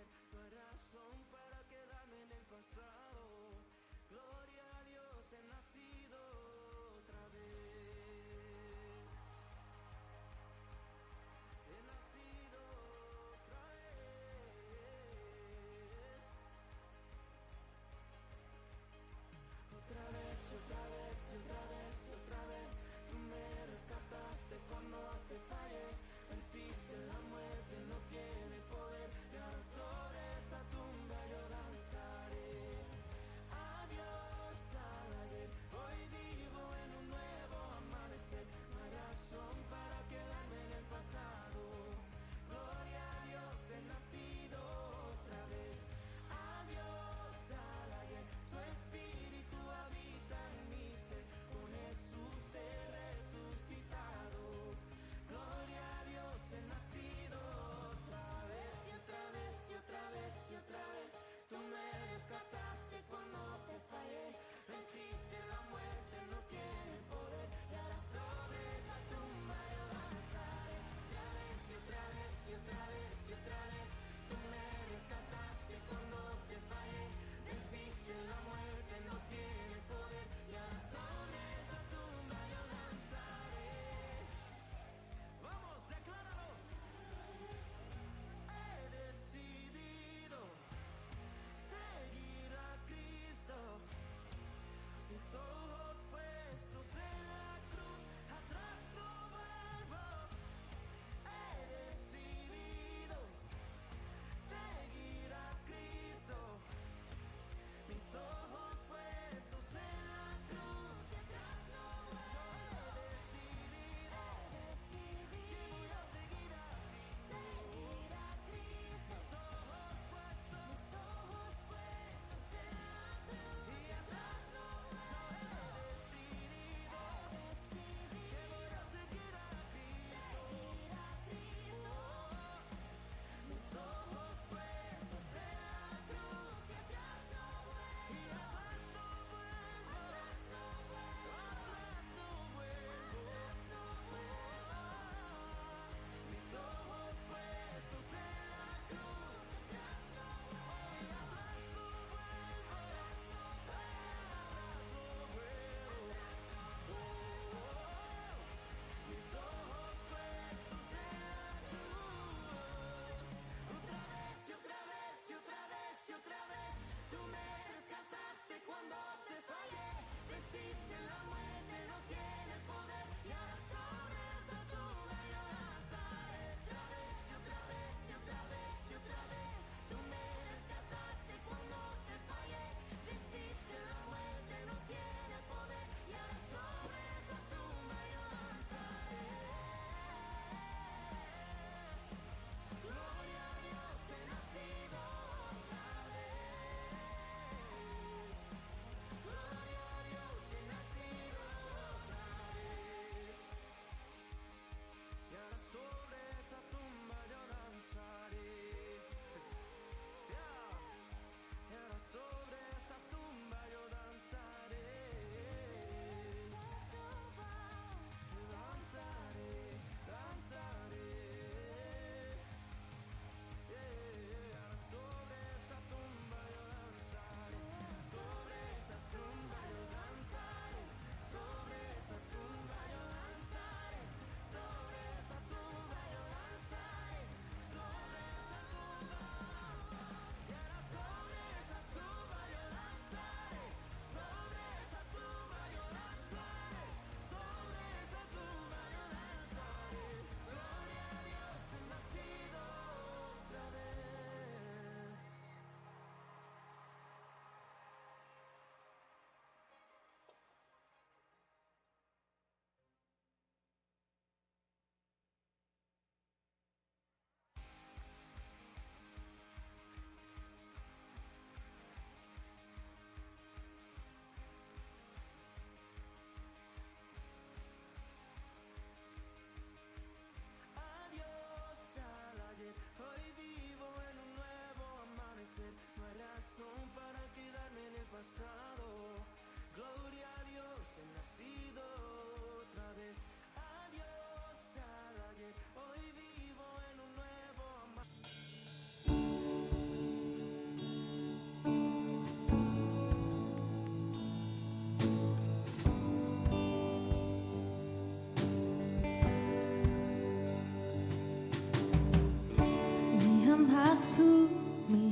tener más razón para quedarme en el pasado. Gloria a Dios, he nacido otra vez. He nacido otra vez. Otra vez, y otra vez, y otra vez, y otra vez. Tú me rescataste cuando te fallé. Venciste la muerte, no tiene poder. Y ahora sobre esa tumba yo danzaré.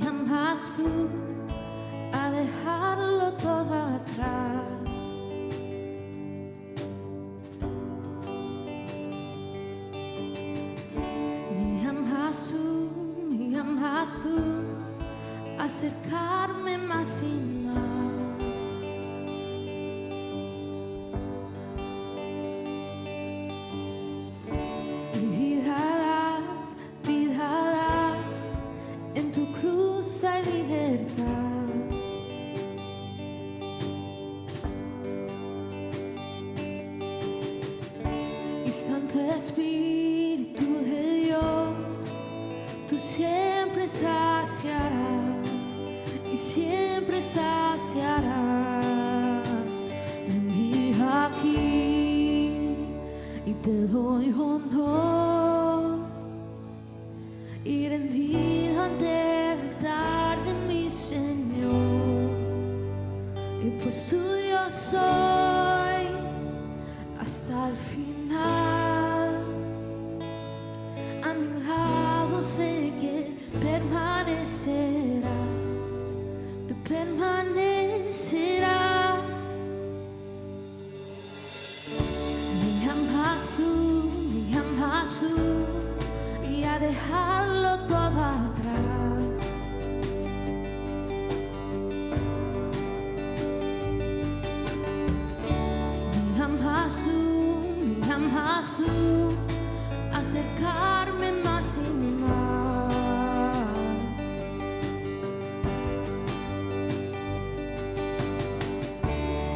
llamas tú a dejarlo todo atrás. Me llamas tú a acercarme más y más. Vida das, en tu cruz hay libertad. Y Santo Espíritu de Dios, tú siempre saciarás y siempre saciarás. Ven aquí y te doy honor y rendido ante el altar de mi Señor. Y pues tuyo soy hasta el final. A mi lado sé que permanecerás, tú permanecerás. Me llamas tú y a dejarlo todo atrás. Me llamas tú a acercarme más y más.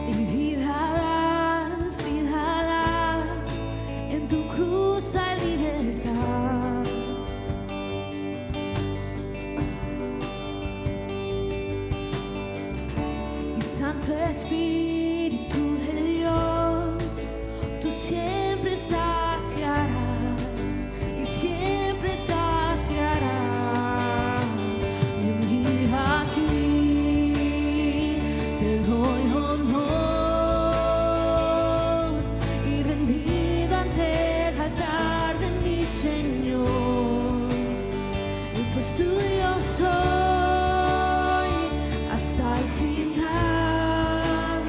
Y vida das, en tu cruz hay libertad. Y Santo Espíritu de Dios, tú siempre saciarás y siempre saciarás. Ven aquí, te doy honor y rendido ante el altar de mi Señor. Y pues tuyo soy hasta el final.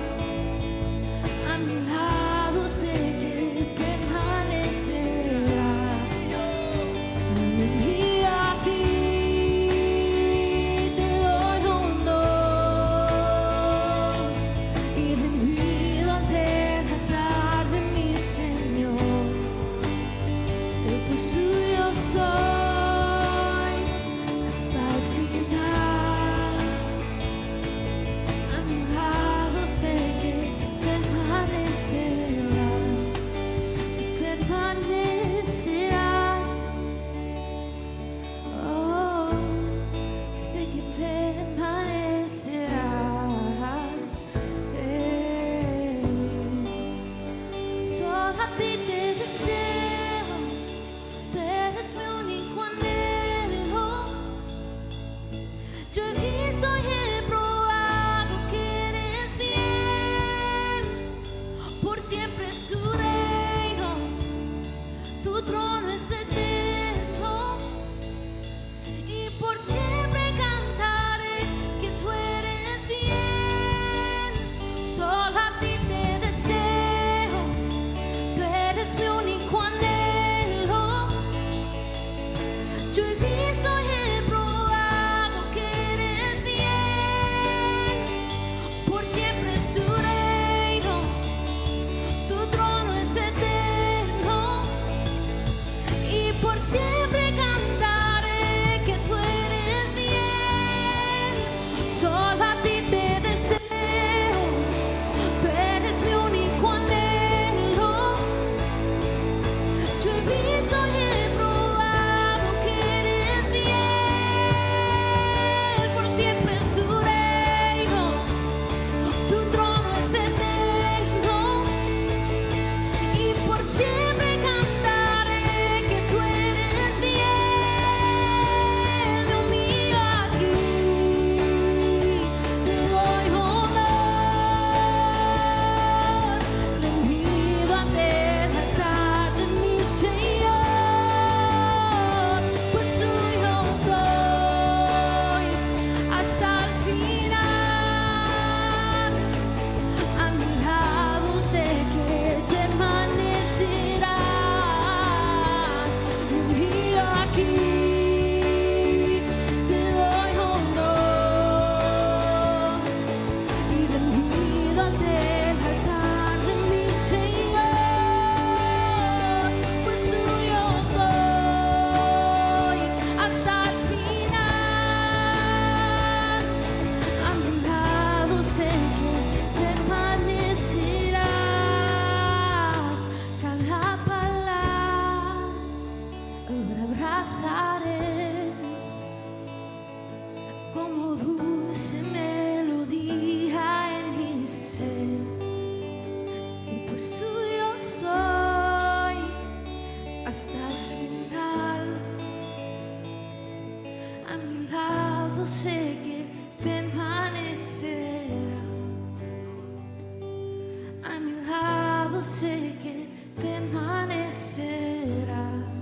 lado sé que permanecerás.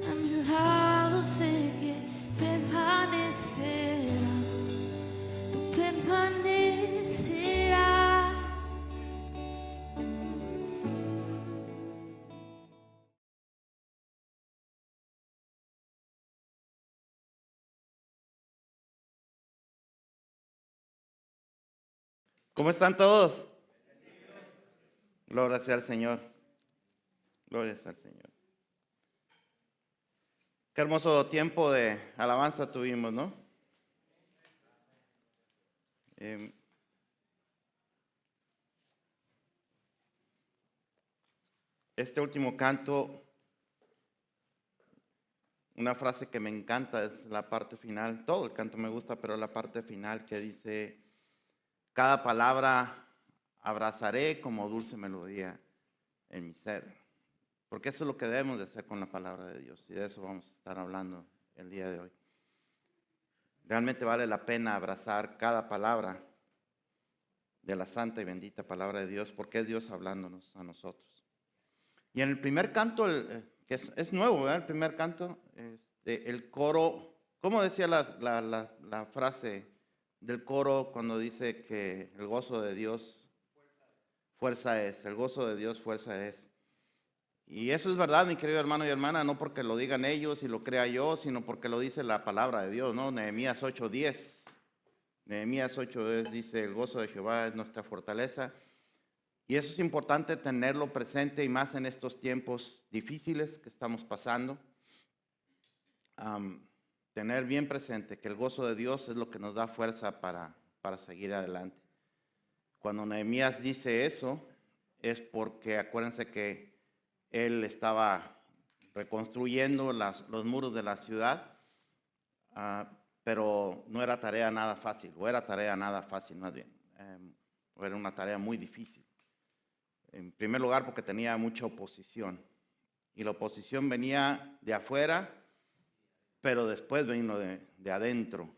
A mi lado sé que permanecerás. Tú permanecerás. ¿Cómo están todos? Gloria sea al Señor. Gloria sea al Señor. Qué hermoso tiempo de alabanza tuvimos, ¿no? Este último canto, una frase que me encanta es la parte final. Todo el canto me gusta, pero la parte final que dice: cada palabra abrazaré como dulce melodía en mi ser. Porque eso es lo que debemos de hacer con la palabra de Dios. Y de eso vamos a estar hablando el día de hoy. Realmente vale la pena abrazar cada palabra de la santa y bendita palabra de Dios, porque es Dios hablándonos a nosotros. Y en el primer canto, que es nuevo, ¿verdad? El primer canto, el coro, ¿cómo decía la frase del coro cuando dice que el gozo de Dios fuerza es? El gozo de Dios fuerza es. Y eso es verdad, mi querido hermano y hermana, no porque lo digan ellos y lo crea yo, sino porque lo dice la palabra de Dios, ¿no? Nehemías 8:10. Nehemías 8:10 dice: el gozo de Jehová es nuestra fortaleza. Y eso es importante tenerlo presente, y más en estos tiempos difíciles que estamos pasando. Tener bien presente que el gozo de Dios es lo que nos da fuerza para seguir adelante. Cuando Nehemías dice eso, es porque acuérdense que él estaba reconstruyendo los muros de la ciudad, pero no era tarea nada fácil, o era tarea nada fácil más bien, era una tarea muy difícil. En primer lugar porque tenía mucha oposición, y la oposición venía de afuera, pero después vino de adentro,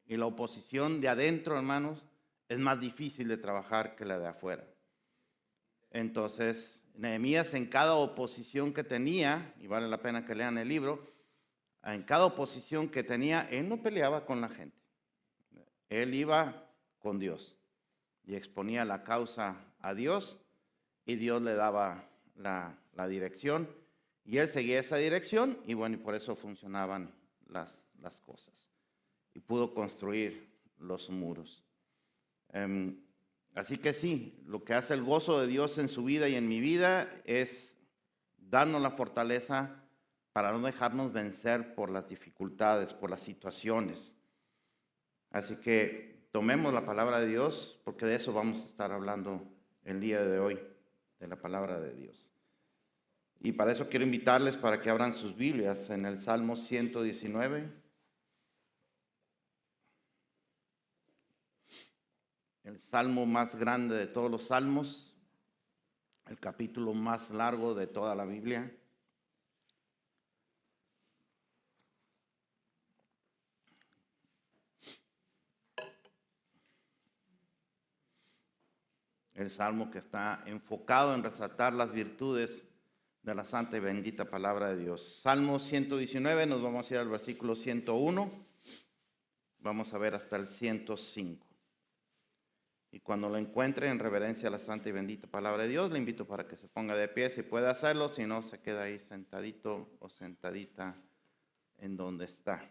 y la oposición de adentro, hermanos, es más difícil de trabajar que la de afuera. Entonces, Nehemías, en cada oposición que tenía, y vale la pena que lean el libro, en cada oposición que tenía, él no peleaba con la gente. Él iba con Dios y exponía la causa a Dios, y Dios le daba la dirección, y él seguía esa dirección, y bueno, y por eso funcionaban las cosas, y pudo construir los muros. Así que sí, lo que hace el gozo de Dios en su vida y en mi vida es darnos la fortaleza para no dejarnos vencer por las dificultades, por las situaciones. Así que tomemos la palabra de Dios, porque de eso vamos a estar hablando el día de hoy, de la palabra de Dios. Y para eso quiero invitarles para que abran sus Biblias en el Salmo 119. El salmo más grande de todos los salmos, el capítulo más largo de toda la Biblia. El salmo que está enfocado en resaltar las virtudes de la santa y bendita palabra de Dios. Salmo 119, nos vamos a ir al versículo 101, vamos a ver hasta el 105. Y cuando lo encuentre en reverencia a la santa y bendita palabra de Dios, le invito para que se ponga de pie si puede hacerlo, si no se queda ahí sentadito o sentadita en donde está.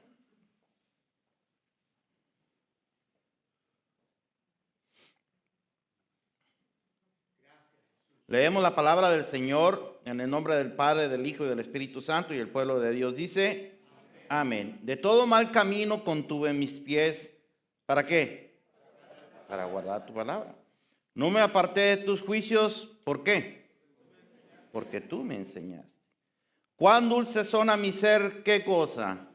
Leemos la palabra del Señor en el nombre del Padre, del Hijo y del Espíritu Santo, y el pueblo de Dios dice: amén. De todo mal camino contuve mis pies. ¿Para qué? Para guardar tu palabra. No me aparté de tus juicios. ¿Por qué? Porque tú me enseñaste. Cuán dulces son a mi ser, ¿qué cosa?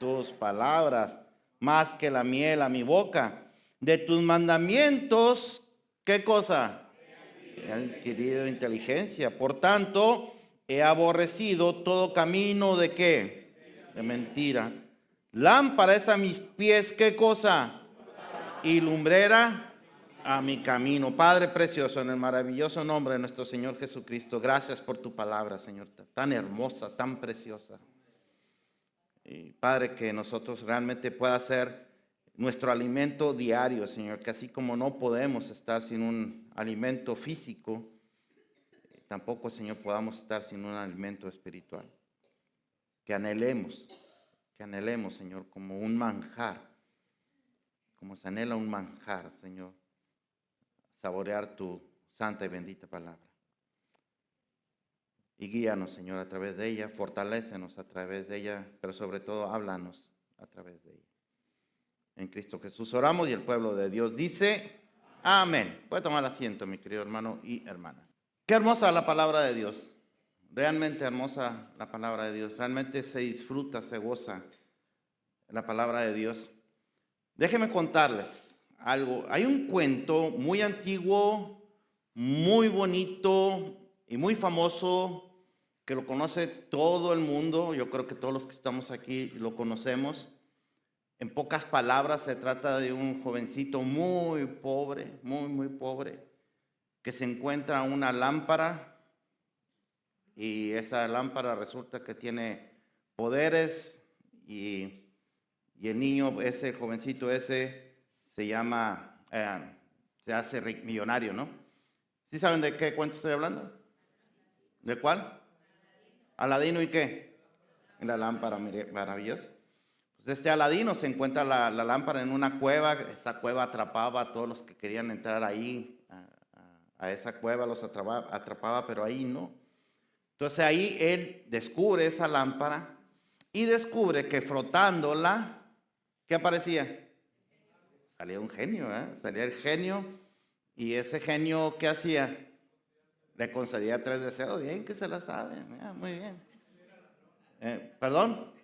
Tus palabras, más que la miel a mi boca. De tus mandamientos, ¿qué cosa? He adquirido inteligencia. Por tanto, he aborrecido todo camino de ¿qué? De mentira. Lámpara es a mis pies, ¿qué cosa? Y lumbrera a mi camino. Padre precioso, en el maravilloso nombre de nuestro Señor Jesucristo, gracias por tu palabra, Señor, tan hermosa, tan preciosa. Y Padre, que nosotros realmente pueda ser nuestro alimento diario, Señor, que así como no podemos estar sin un alimento físico, tampoco, Señor, podamos estar sin un alimento espiritual. Que anhelemos, Señor, como un manjar, como se anhela un manjar, Señor, saborear tu santa y bendita palabra. Y guíanos, Señor, a través de ella, fortalécenos a través de ella, pero sobre todo háblanos a través de ella. En Cristo Jesús oramos y el pueblo de Dios dice, amén. Puede tomar asiento, mi querido hermano y hermana. Qué hermosa la palabra de Dios. Realmente hermosa la palabra de Dios. Realmente se disfruta, se goza la palabra de Dios. Déjenme contarles algo. Hay un cuento muy antiguo, muy bonito y muy famoso que lo conoce todo el mundo. Yo creo que todos los que estamos aquí lo conocemos. En pocas palabras, se trata de un jovencito muy pobre, muy pobre, que se encuentra una lámpara y esa lámpara resulta que tiene poderes y el niño, ese jovencito ese, se llama, se hace millonario, ¿no? ¿Sí saben de qué cuento estoy hablando? ¿De cuál? Aladino y qué? La lámpara maravillosa. Pues este Aladino se encuentra la lámpara en una cueva. Esa cueva atrapaba a todos los que querían entrar ahí, a esa cueva los atrapaba, pero ahí no. Entonces ahí él descubre esa lámpara y descubre que frotándola, ¿qué aparecía? Salía un genio, salía el genio, y ese genio, ¿qué hacía? Le concedía 3 deseos. Bien que se la sabe, muy bien. ¿Perdón?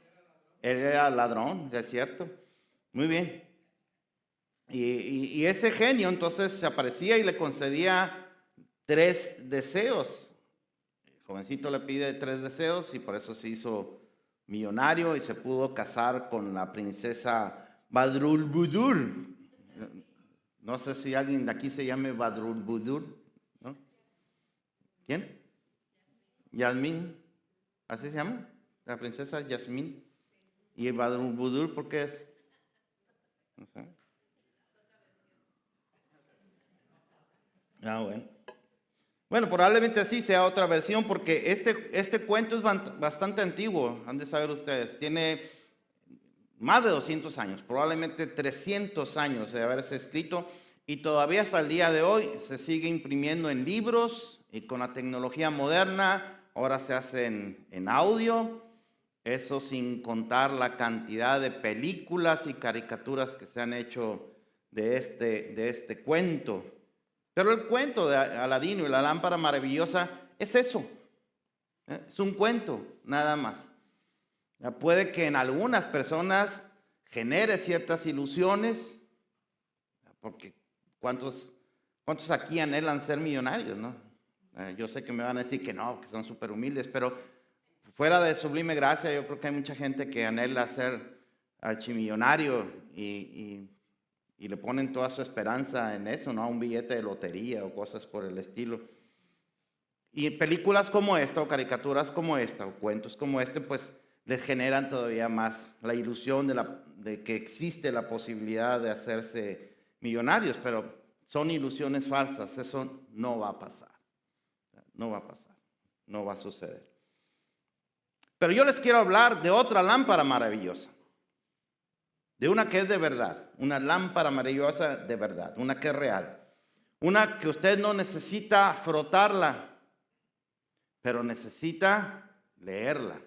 Él era ladrón, es cierto. Muy bien. Y ese genio entonces se aparecía y le concedía 3 deseos. El jovencito le pide 3 deseos y por eso se hizo millonario y se pudo casar con la princesa Badrulbudur. No sé si alguien de aquí se llame Badrulbudur, ¿no? ¿Quién? Yasmín, ¿así se llama? La princesa Yasmín. ¿Y el Badrulbudur por qué es? No sé. Bueno. Bueno, probablemente sí sea otra versión porque este cuento es bastante antiguo, han de saber ustedes. Tiene más de 200 años, probablemente 300 años de haberse escrito y todavía hasta el día de hoy se sigue imprimiendo en libros y con la tecnología moderna, ahora se hace en audio, eso sin contar la cantidad de películas y caricaturas que se han hecho de este cuento. Pero el cuento de Aladino y la lámpara maravillosa es eso, es un cuento nada más. Puede que en algunas personas genere ciertas ilusiones, porque ¿cuántos aquí anhelan ser millonarios, no? Yo sé que me van a decir que no, que son súper humildes, pero fuera de sublime gracia, yo creo que hay mucha gente que anhela ser archimillonario y le ponen toda su esperanza en eso, ¿no? Un billete de lotería o cosas por el estilo. Y películas como esta, o caricaturas como esta, o cuentos como este, pues les generan todavía más la ilusión de que existe la posibilidad de hacerse millonarios, pero son ilusiones falsas, eso no va a pasar, no va a pasar, no va a suceder. Pero yo les quiero hablar de otra lámpara maravillosa, de una que es de verdad, una lámpara maravillosa de verdad, una que es real, una que usted no necesita frotarla, pero necesita leerla.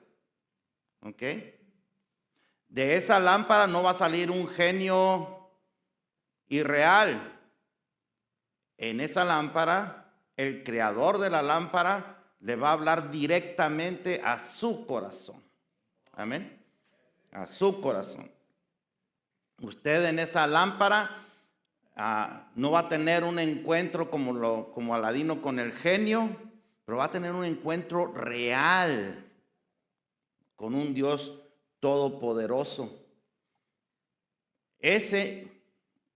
¿Ok? De esa lámpara no va a salir un genio irreal. En esa lámpara, el creador de la lámpara le va a hablar directamente a su corazón. Amén. A su corazón. Usted en esa lámpara no va a tener un encuentro como Aladino con el genio, pero va a tener un encuentro real con un Dios todopoderoso. Ese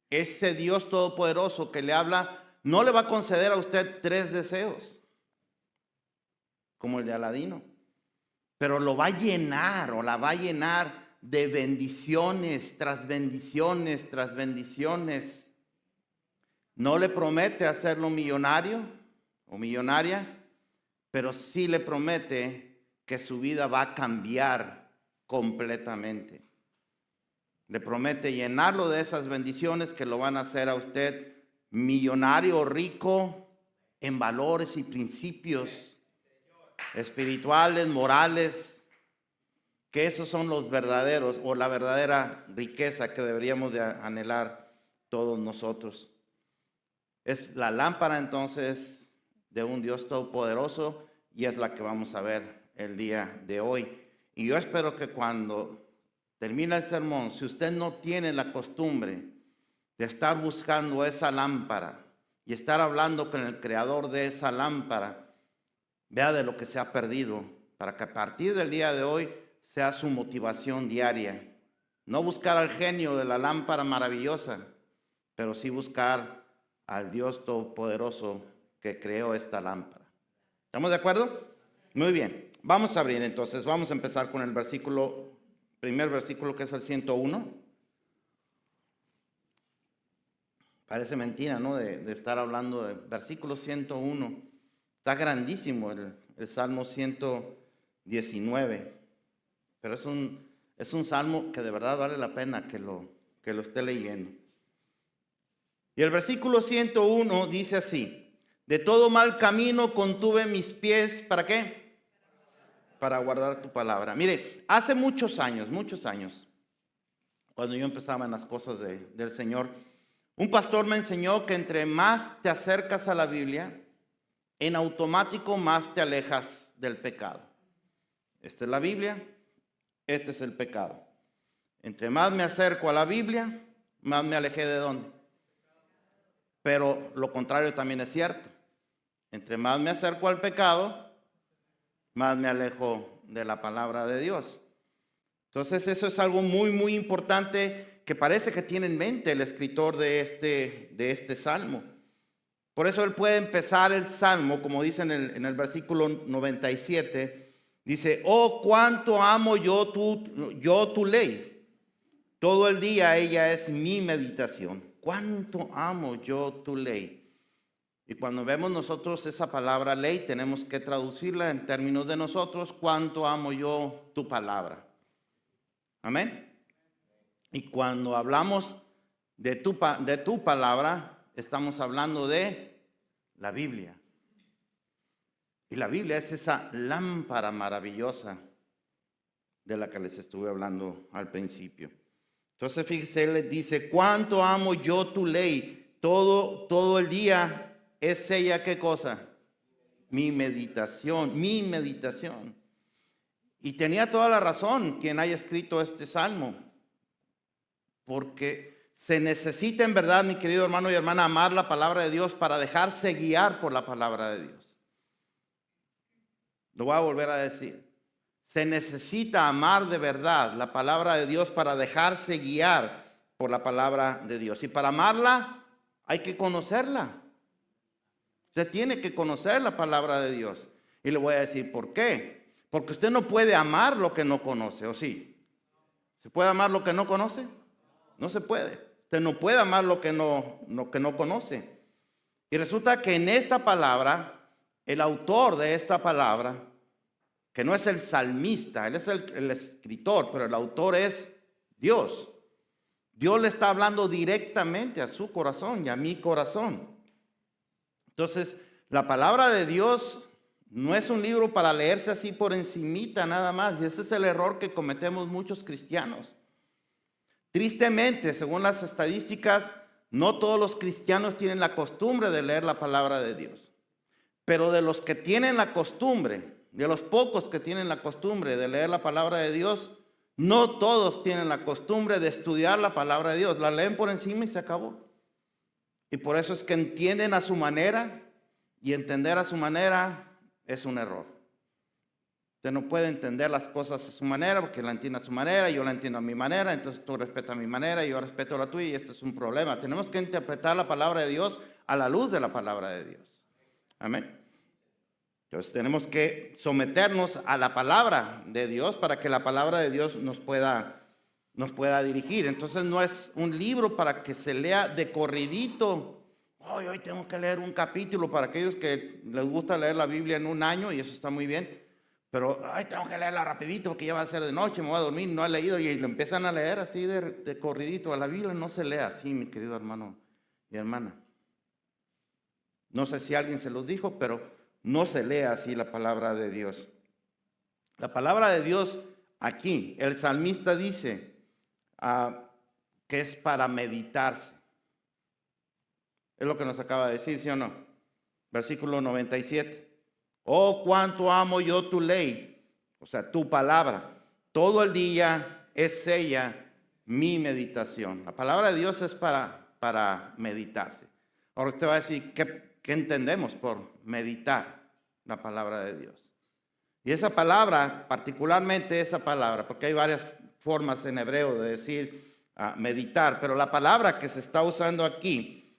ese Dios todopoderoso que le habla, no le va a conceder a usted 3 deseos, como el de Aladino, pero lo va a llenar o la va a llenar de bendiciones tras bendiciones tras bendiciones. No le promete hacerlo millonario o millonaria, pero sí le promete que su vida va a cambiar completamente. Le promete llenarlo de esas bendiciones que lo van a hacer a usted millonario, rico en valores y principios espirituales, morales, que esos son los verdaderos o la verdadera riqueza que deberíamos de anhelar todos nosotros. Es la lámpara entonces de un Dios todopoderoso y es la que vamos a ver el día de hoy. Y yo espero que cuando termine el sermón, si usted no tiene la costumbre de estar buscando esa lámpara y estar hablando con el creador de esa lámpara, vea de lo que se ha perdido, para que a partir del día de hoy sea su motivación diaria. No buscar al genio de la lámpara maravillosa, pero sí buscar al Dios todopoderoso que creó esta lámpara. ¿Estamos de acuerdo? Muy bien. Vamos a abrir entonces, vamos a empezar con el primer versículo que es el 101. Parece mentira, ¿no? De estar hablando del versículo 101. Está grandísimo el Salmo 119, pero es un salmo que de verdad vale la pena que lo esté leyendo. Y el versículo 101 dice así: de todo mal camino contuve mis pies, ¿para qué? Para guardar tu palabra. Mire, hace muchos años, cuando yo empezaba en las cosas del Señor, un pastor me enseñó que entre más te acercas a la Biblia, en automático más te alejas del pecado. Esta es la Biblia, este es el pecado. Entre más me acerco a la Biblia, más me alejé de ¿dónde? Pero lo contrario también es cierto. Entre más me acerco al pecado, más me alejo de la palabra de Dios. Entonces eso es algo muy, muy importante que parece que tiene en mente el escritor de este salmo. Por eso él puede empezar el salmo, como dice en el versículo 97, dice: oh, cuánto amo yo tu ley. Todo el día ella es mi meditación. Cuánto amo yo tu ley. Y cuando vemos nosotros esa palabra ley, tenemos que traducirla en términos de nosotros: cuánto amo yo tu palabra. Amén. Y cuando hablamos de tu palabra, estamos hablando de la Biblia. Y la Biblia es esa lámpara maravillosa de la que les estuve hablando al principio. Entonces fíjese, él les dice: cuánto amo yo tu ley. Todo el día es ella, ¿qué cosa? Mi meditación. Y tenía toda la razón quien haya escrito este salmo, porque se necesita en verdad, mi querido hermano y hermana, amar la palabra de Dios para dejarse guiar por la palabra de Dios. Lo voy a volver a decir. Se necesita amar de verdad la palabra de Dios para dejarse guiar por la palabra de Dios. Y para amarla hay que conocerla. Usted tiene que conocer la palabra de Dios. Y le voy a decir por qué. Porque usted no puede amar lo que no conoce, ¿o sí? ¿Se puede amar lo que no conoce? No se puede. Usted no puede amar lo que no conoce. Y resulta que en esta palabra, el autor de esta palabra, que no es el salmista, él es el escritor, pero el autor es Dios. Dios le está hablando directamente a su corazón y a mi corazón. Entonces, la palabra de Dios no es un libro para leerse así por encimita nada más. Y ese es el error que cometemos muchos cristianos. Tristemente, según las estadísticas, no todos los cristianos tienen la costumbre de leer la palabra de Dios. Pero de los que tienen la costumbre, de los pocos que tienen la costumbre de leer la palabra de Dios, no todos tienen la costumbre de estudiar la palabra de Dios. La leen por encima y se acabó. Y por eso es que entienden a su manera, y entender a su manera es un error. Usted no puede entender las cosas a su manera, porque la entiende a su manera, yo la entiendo a mi manera, entonces tú respetas mi manera, yo respeto la tuya, y esto es un problema. Tenemos que interpretar la palabra de Dios a la luz de la palabra de Dios. Amén. Entonces tenemos que someternos a la palabra de Dios para que la palabra de Dios nos pueda dirigir. Entonces no es un libro para que se lea de corridito. Hoy tengo que leer un capítulo para aquellos que les gusta leer la Biblia en un año, y eso está muy bien. Pero, tengo que leerla rapidito porque ya va a ser de noche, me voy a dormir, no he leído, y lo empiezan a leer así de corridito. A la Biblia no se lee así, mi querido hermano y hermana. No sé si alguien se los dijo, pero no se lee así la palabra de Dios. La palabra de Dios aquí, el salmista dice que es para meditarse. Es lo que nos acaba de decir, ¿sí o no? Versículo 97. Oh, cuánto amo yo tu ley, o sea, tu palabra. Todo el día es ella mi meditación. La palabra de Dios es para meditarse. Ahora usted va a decir, ¿qué entendemos por meditar la palabra de Dios? Y esa palabra, particularmente esa palabra, porque hay varias formas en hebreo de decir meditar, pero la palabra que se está usando aquí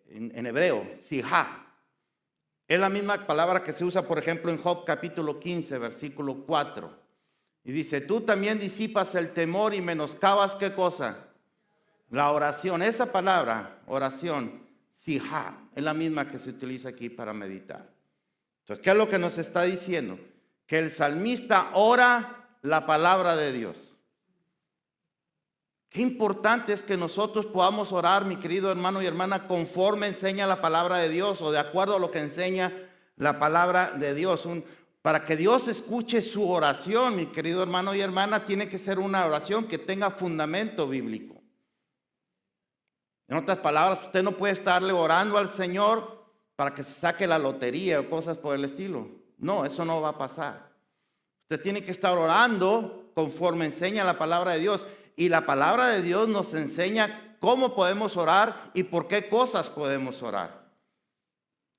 en hebreo, sijá, es la misma palabra que se usa, por ejemplo, en Job capítulo 15, versículo 4. Y dice, tú también disipas el temor y menoscabas, ¿qué cosa? La oración. Esa palabra, oración, sijá, es la misma que se utiliza aquí para meditar. Entonces, ¿qué es lo que nos está diciendo? Que el salmista ora la palabra de Dios. Qué importante es que nosotros podamos orar, mi querido hermano y hermana, conforme enseña la palabra de Dios o de acuerdo a lo que enseña la palabra de Dios. Para que Dios escuche su oración, mi querido hermano y hermana, tiene que ser una oración que tenga fundamento bíblico. En otras palabras, usted no puede estarle orando al Señor para que se saque la lotería o cosas por el estilo. No, eso no va a pasar. Usted tiene que estar orando conforme enseña la palabra de Dios. Y la palabra de Dios nos enseña cómo podemos orar y por qué cosas podemos orar.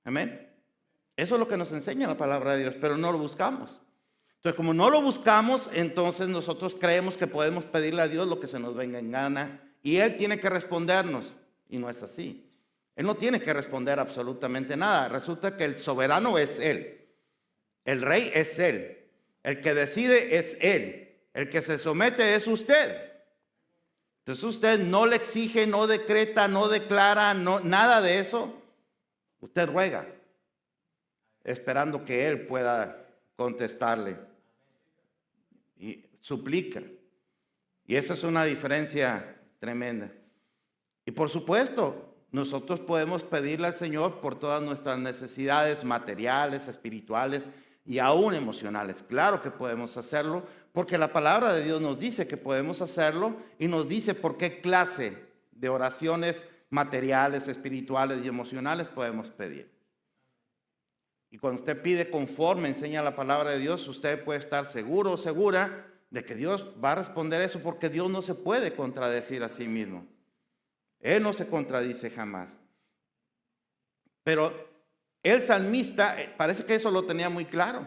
Amén. Eso es lo que nos enseña la palabra de Dios, pero no lo buscamos. Entonces, como no lo buscamos, entonces nosotros creemos que podemos pedirle a Dios lo que se nos venga en gana y Él tiene que respondernos. Y no es así. Él no tiene que responder absolutamente nada. Resulta que el soberano es Él. El rey es Él. El que decide es Él. El que se somete es usted. Entonces usted no le exige, no decreta, no declara, nada de eso. Usted ruega, esperando que Él pueda contestarle. Y suplica. Y esa es una diferencia tremenda. Y por supuesto, nosotros podemos pedirle al Señor por todas nuestras necesidades materiales, espirituales y aún emocionales. Claro que podemos hacerlo, porque la palabra de Dios nos dice que podemos hacerlo y nos dice por qué clase de oraciones materiales, espirituales y emocionales podemos pedir. Y cuando usted pide conforme enseña la palabra de Dios, usted puede estar seguro o segura de que Dios va a responder eso, porque Dios no se puede contradecir a sí mismo. Él no se contradice jamás. Pero el salmista parece que eso lo tenía muy claro.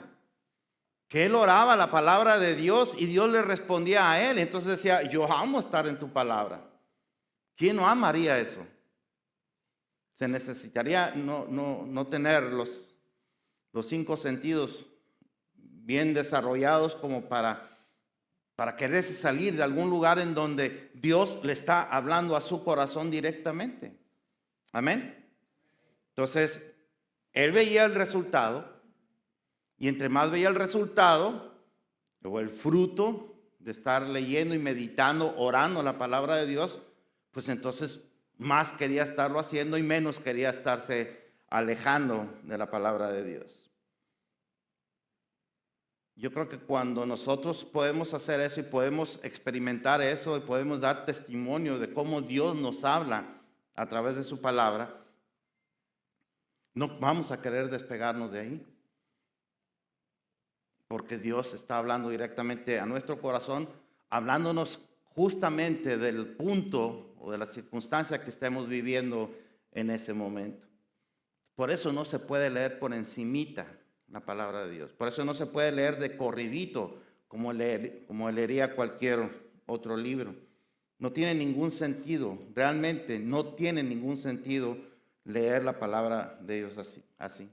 Que él oraba la palabra de Dios y Dios le respondía a él. Entonces decía, yo amo estar en tu palabra. ¿Quién no amaría eso? Se necesitaría no tener los 5 sentidos bien desarrollados como para quererse salir de algún lugar en donde Dios le está hablando a su corazón directamente. Amén. Entonces, él veía el resultado. Y entre más veía el resultado, o el fruto de estar leyendo y meditando, orando la palabra de Dios, pues entonces más quería estarlo haciendo y menos quería estarse alejando de la palabra de Dios. Yo creo que cuando nosotros podemos hacer eso y podemos experimentar eso y podemos dar testimonio de cómo Dios nos habla a través de su palabra, no vamos a querer despegarnos de ahí. Porque Dios está hablando directamente a nuestro corazón, hablándonos justamente del punto o de la circunstancia que estemos viviendo en ese momento. Por eso no se puede leer por encimita la palabra de Dios. Por eso no se puede leer de corridito como leería cualquier otro libro. No tiene ningún sentido, realmente no tiene ningún sentido leer la palabra de Dios así.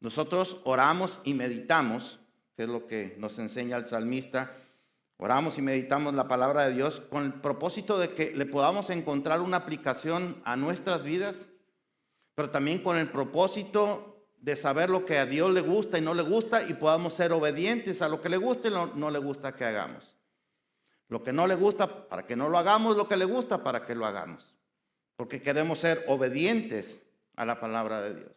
Nosotros oramos y meditamos, que es lo que nos enseña el salmista. Oramos y meditamos la palabra de Dios con el propósito de que le podamos encontrar una aplicación a nuestras vidas, pero también con el propósito de saber lo que a Dios le gusta y no le gusta y podamos ser obedientes a lo que le gusta y no le gusta que hagamos. Lo que no le gusta, para que no lo hagamos; lo que le gusta, para que lo hagamos. Porque queremos ser obedientes a la palabra de Dios.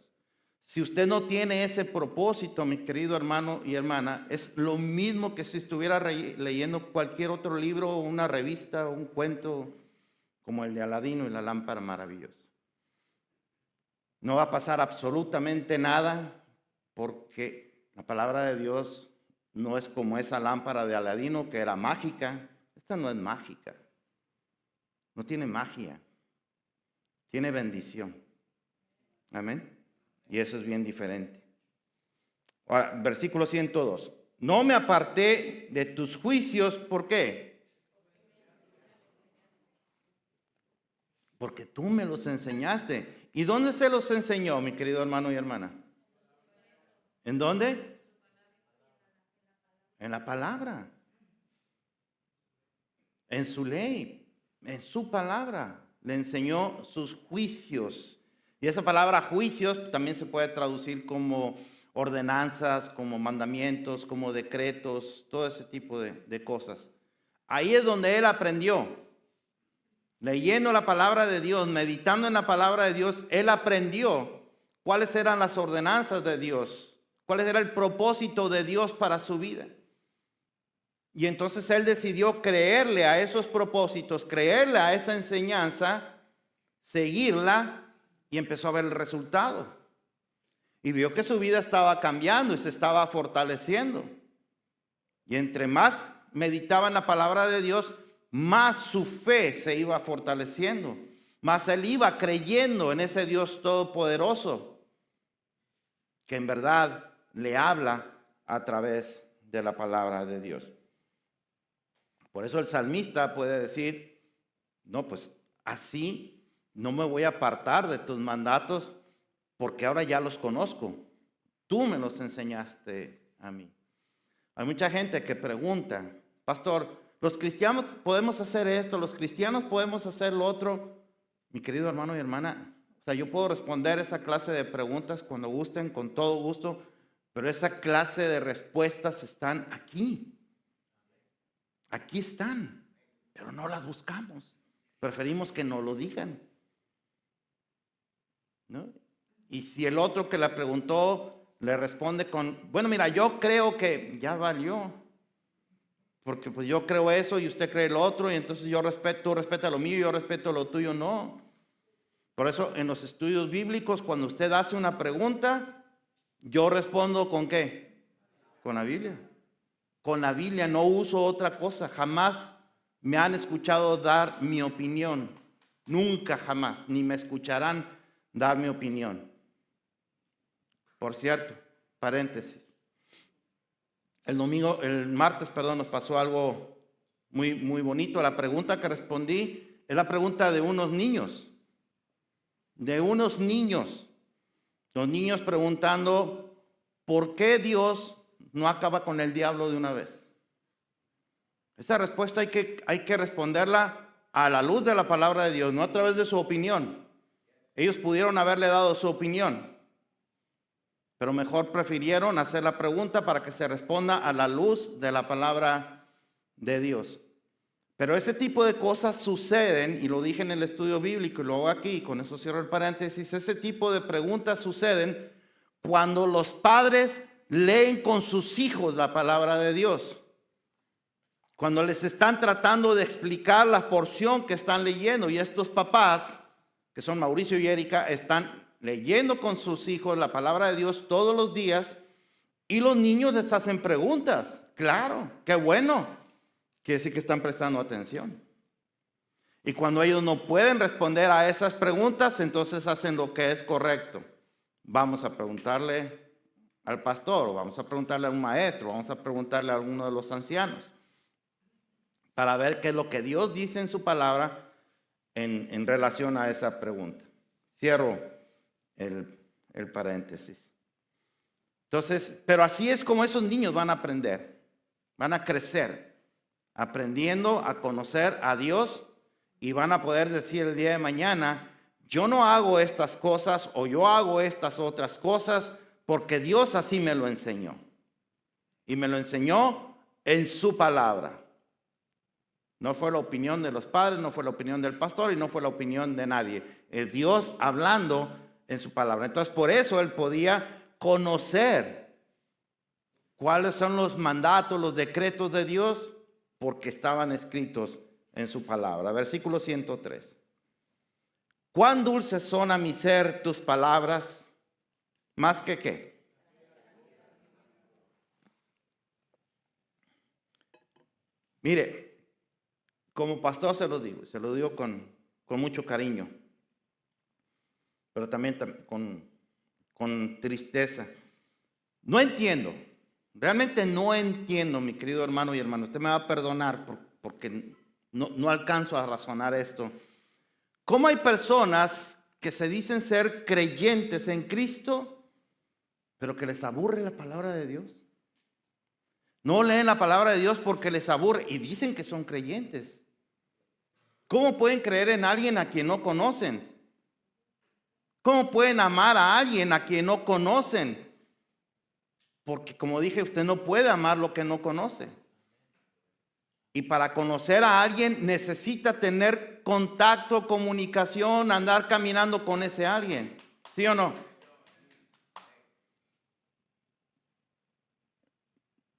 Si usted no tiene ese propósito, mi querido hermano y hermana, es lo mismo que si estuviera leyendo cualquier otro libro, una revista, un cuento como el de Aladino y la lámpara maravillosa. No va a pasar absolutamente nada, porque la palabra de Dios no es como esa lámpara de Aladino que era mágica. Esta no es mágica. No tiene magia. Tiene bendición. Amén. Y eso es bien diferente. Ahora, versículo 102. No me aparté de tus juicios. ¿Por qué? Porque tú me los enseñaste. ¿Y dónde se los enseñó, mi querido hermano y hermana? ¿En dónde? En la palabra. En su ley. En su palabra. Le enseñó sus juicios. Y esa palabra juicios también se puede traducir como ordenanzas, como mandamientos, como decretos, todo ese tipo de cosas. Ahí es donde él aprendió. Leyendo la palabra de Dios, meditando en la palabra de Dios, él aprendió cuáles eran las ordenanzas de Dios, cuál era el propósito de Dios para su vida. Y entonces él decidió creerle a esos propósitos, creerle a esa enseñanza, seguirla, y empezó a ver el resultado. Y vio que su vida estaba cambiando y se estaba fortaleciendo. Y entre más meditaba en la palabra de Dios, más su fe se iba fortaleciendo. Más él iba creyendo en ese Dios todopoderoso, que en verdad le habla a través de la palabra de Dios. Por eso el salmista puede decir, no, pues así no me voy a apartar de tus mandatos, porque ahora ya los conozco. Tú me los enseñaste a mí. Hay mucha gente que pregunta, pastor, ¿los cristianos podemos hacer esto? ¿Los cristianos podemos hacer lo otro? Mi querido hermano y hermana, yo puedo responder esa clase de preguntas cuando gusten, con todo gusto, pero esa clase de respuestas están aquí. Aquí están, pero no las buscamos. Preferimos que nos lo digan, ¿no? Y si el otro que la preguntó le responde con, bueno, mira, yo creo que ya valió, porque pues yo creo eso y usted cree lo otro, y entonces tú respetas lo mío y yo respeto lo tuyo, no. Por eso en los estudios bíblicos, cuando usted hace una pregunta, yo respondo ¿con qué? Con la Biblia. Con la Biblia, no uso otra cosa. Jamás me han escuchado dar mi opinión. Nunca, jamás. Ni me escucharán dar mi opinión. Por cierto, paréntesis. El martes, nos pasó algo muy, muy bonito. La pregunta que respondí es la pregunta de unos niños. Los niños preguntando, ¿por qué Dios no acaba con el diablo de una vez? Esa respuesta hay que responderla a la luz de la palabra de Dios, no a través de su opinión. Ellos pudieron haberle dado su opinión, pero mejor prefirieron hacer la pregunta para que se responda a la luz de la palabra de Dios. Pero ese tipo de cosas suceden, y lo dije en el estudio bíblico y lo hago aquí, con eso cierro el paréntesis, ese tipo de preguntas suceden cuando los padres leen con sus hijos la palabra de Dios. Cuando les están tratando de explicar la porción que están leyendo, y estos papás, que son Mauricio y Erika, están leyendo con sus hijos la palabra de Dios todos los días, y los niños les hacen preguntas. Claro, qué bueno. Quiere decir que están prestando atención. Y cuando ellos no pueden responder a esas preguntas, entonces hacen lo que es correcto. Vamos a preguntarle al pastor, o vamos a preguntarle a un maestro, vamos a preguntarle a alguno de los ancianos, para ver qué es lo que Dios dice en su palabra en relación a esa pregunta. Cierro el paréntesis. Entonces, pero así es como esos niños van a aprender, van a crecer, aprendiendo a conocer a Dios y van a poder decir el día de mañana, yo no hago estas cosas o yo hago estas otras cosas porque Dios así me lo enseñó. Y me lo enseñó en su palabra. No fue la opinión de los padres, no fue la opinión del pastor y no fue la opinión de nadie. Es Dios hablando en su palabra. Entonces, por eso él podía conocer cuáles son los mandatos, los decretos de Dios, porque estaban escritos en su palabra. Versículo 103. Cuán dulces son a mi ser tus palabras, más que qué. Mire, como pastor se lo digo con mucho cariño, pero también con tristeza. No entiendo, realmente no entiendo, mi querido hermano y hermana. Usted me va a perdonar porque no alcanzo a razonar esto. ¿Cómo hay personas que se dicen ser creyentes en Cristo, pero que les aburre la palabra de Dios? No leen la palabra de Dios porque les aburre y dicen que son creyentes. ¿Cómo pueden creer en alguien a quien no conocen? ¿Cómo pueden amar a alguien a quien no conocen? Porque como dije, usted no puede amar lo que no conoce. Y para conocer a alguien necesita tener contacto, comunicación, andar caminando con ese alguien. ¿Sí o no?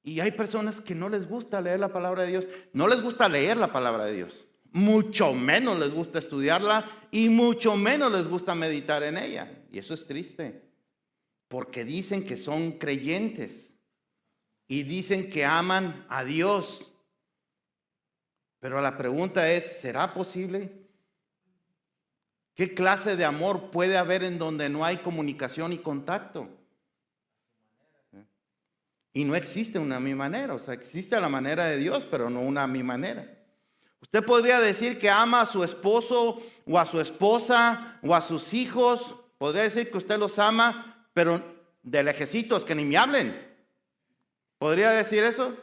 Y hay personas que no les gusta leer la palabra de Dios. No les gusta leer la palabra de Dios. Mucho menos les gusta estudiarla y mucho menos les gusta meditar en ella. Y eso es triste. Porque dicen que son creyentes. Y dicen que aman a Dios. Pero la pregunta es, ¿será posible? ¿Qué clase de amor puede haber en donde no hay comunicación y contacto? Y no existe una mi manera, o sea, existe la manera de Dios, pero no una mi manera. Usted podría decir que ama a su esposo o a su esposa o a sus hijos, podría decir que usted los ama, pero de lejecitos, que ni me hablen. ¿Podría decir eso?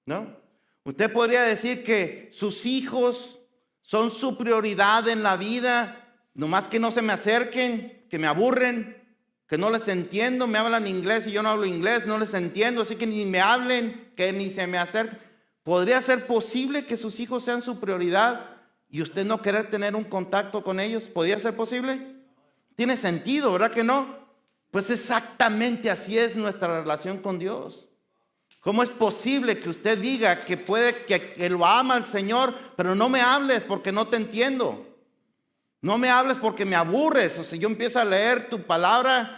¿No? Usted podría decir que sus hijos son su prioridad en la vida, nomás que no se me acerquen, que me aburren, que no les entiendo, me hablan inglés y yo no hablo inglés, no les entiendo, así que ni me hablen, que ni se me acerquen. ¿Podría ser posible que sus hijos sean su prioridad y usted no querer tener un contacto con ellos? ¿Podría ser posible? Tiene sentido, ¿verdad que no? Pues exactamente así es nuestra relación con Dios. ¿Cómo es posible que usted diga que que lo ama al Señor, pero no me hables porque no te entiendo? No me hables porque me aburres. O sea, yo empiezo a leer tu palabra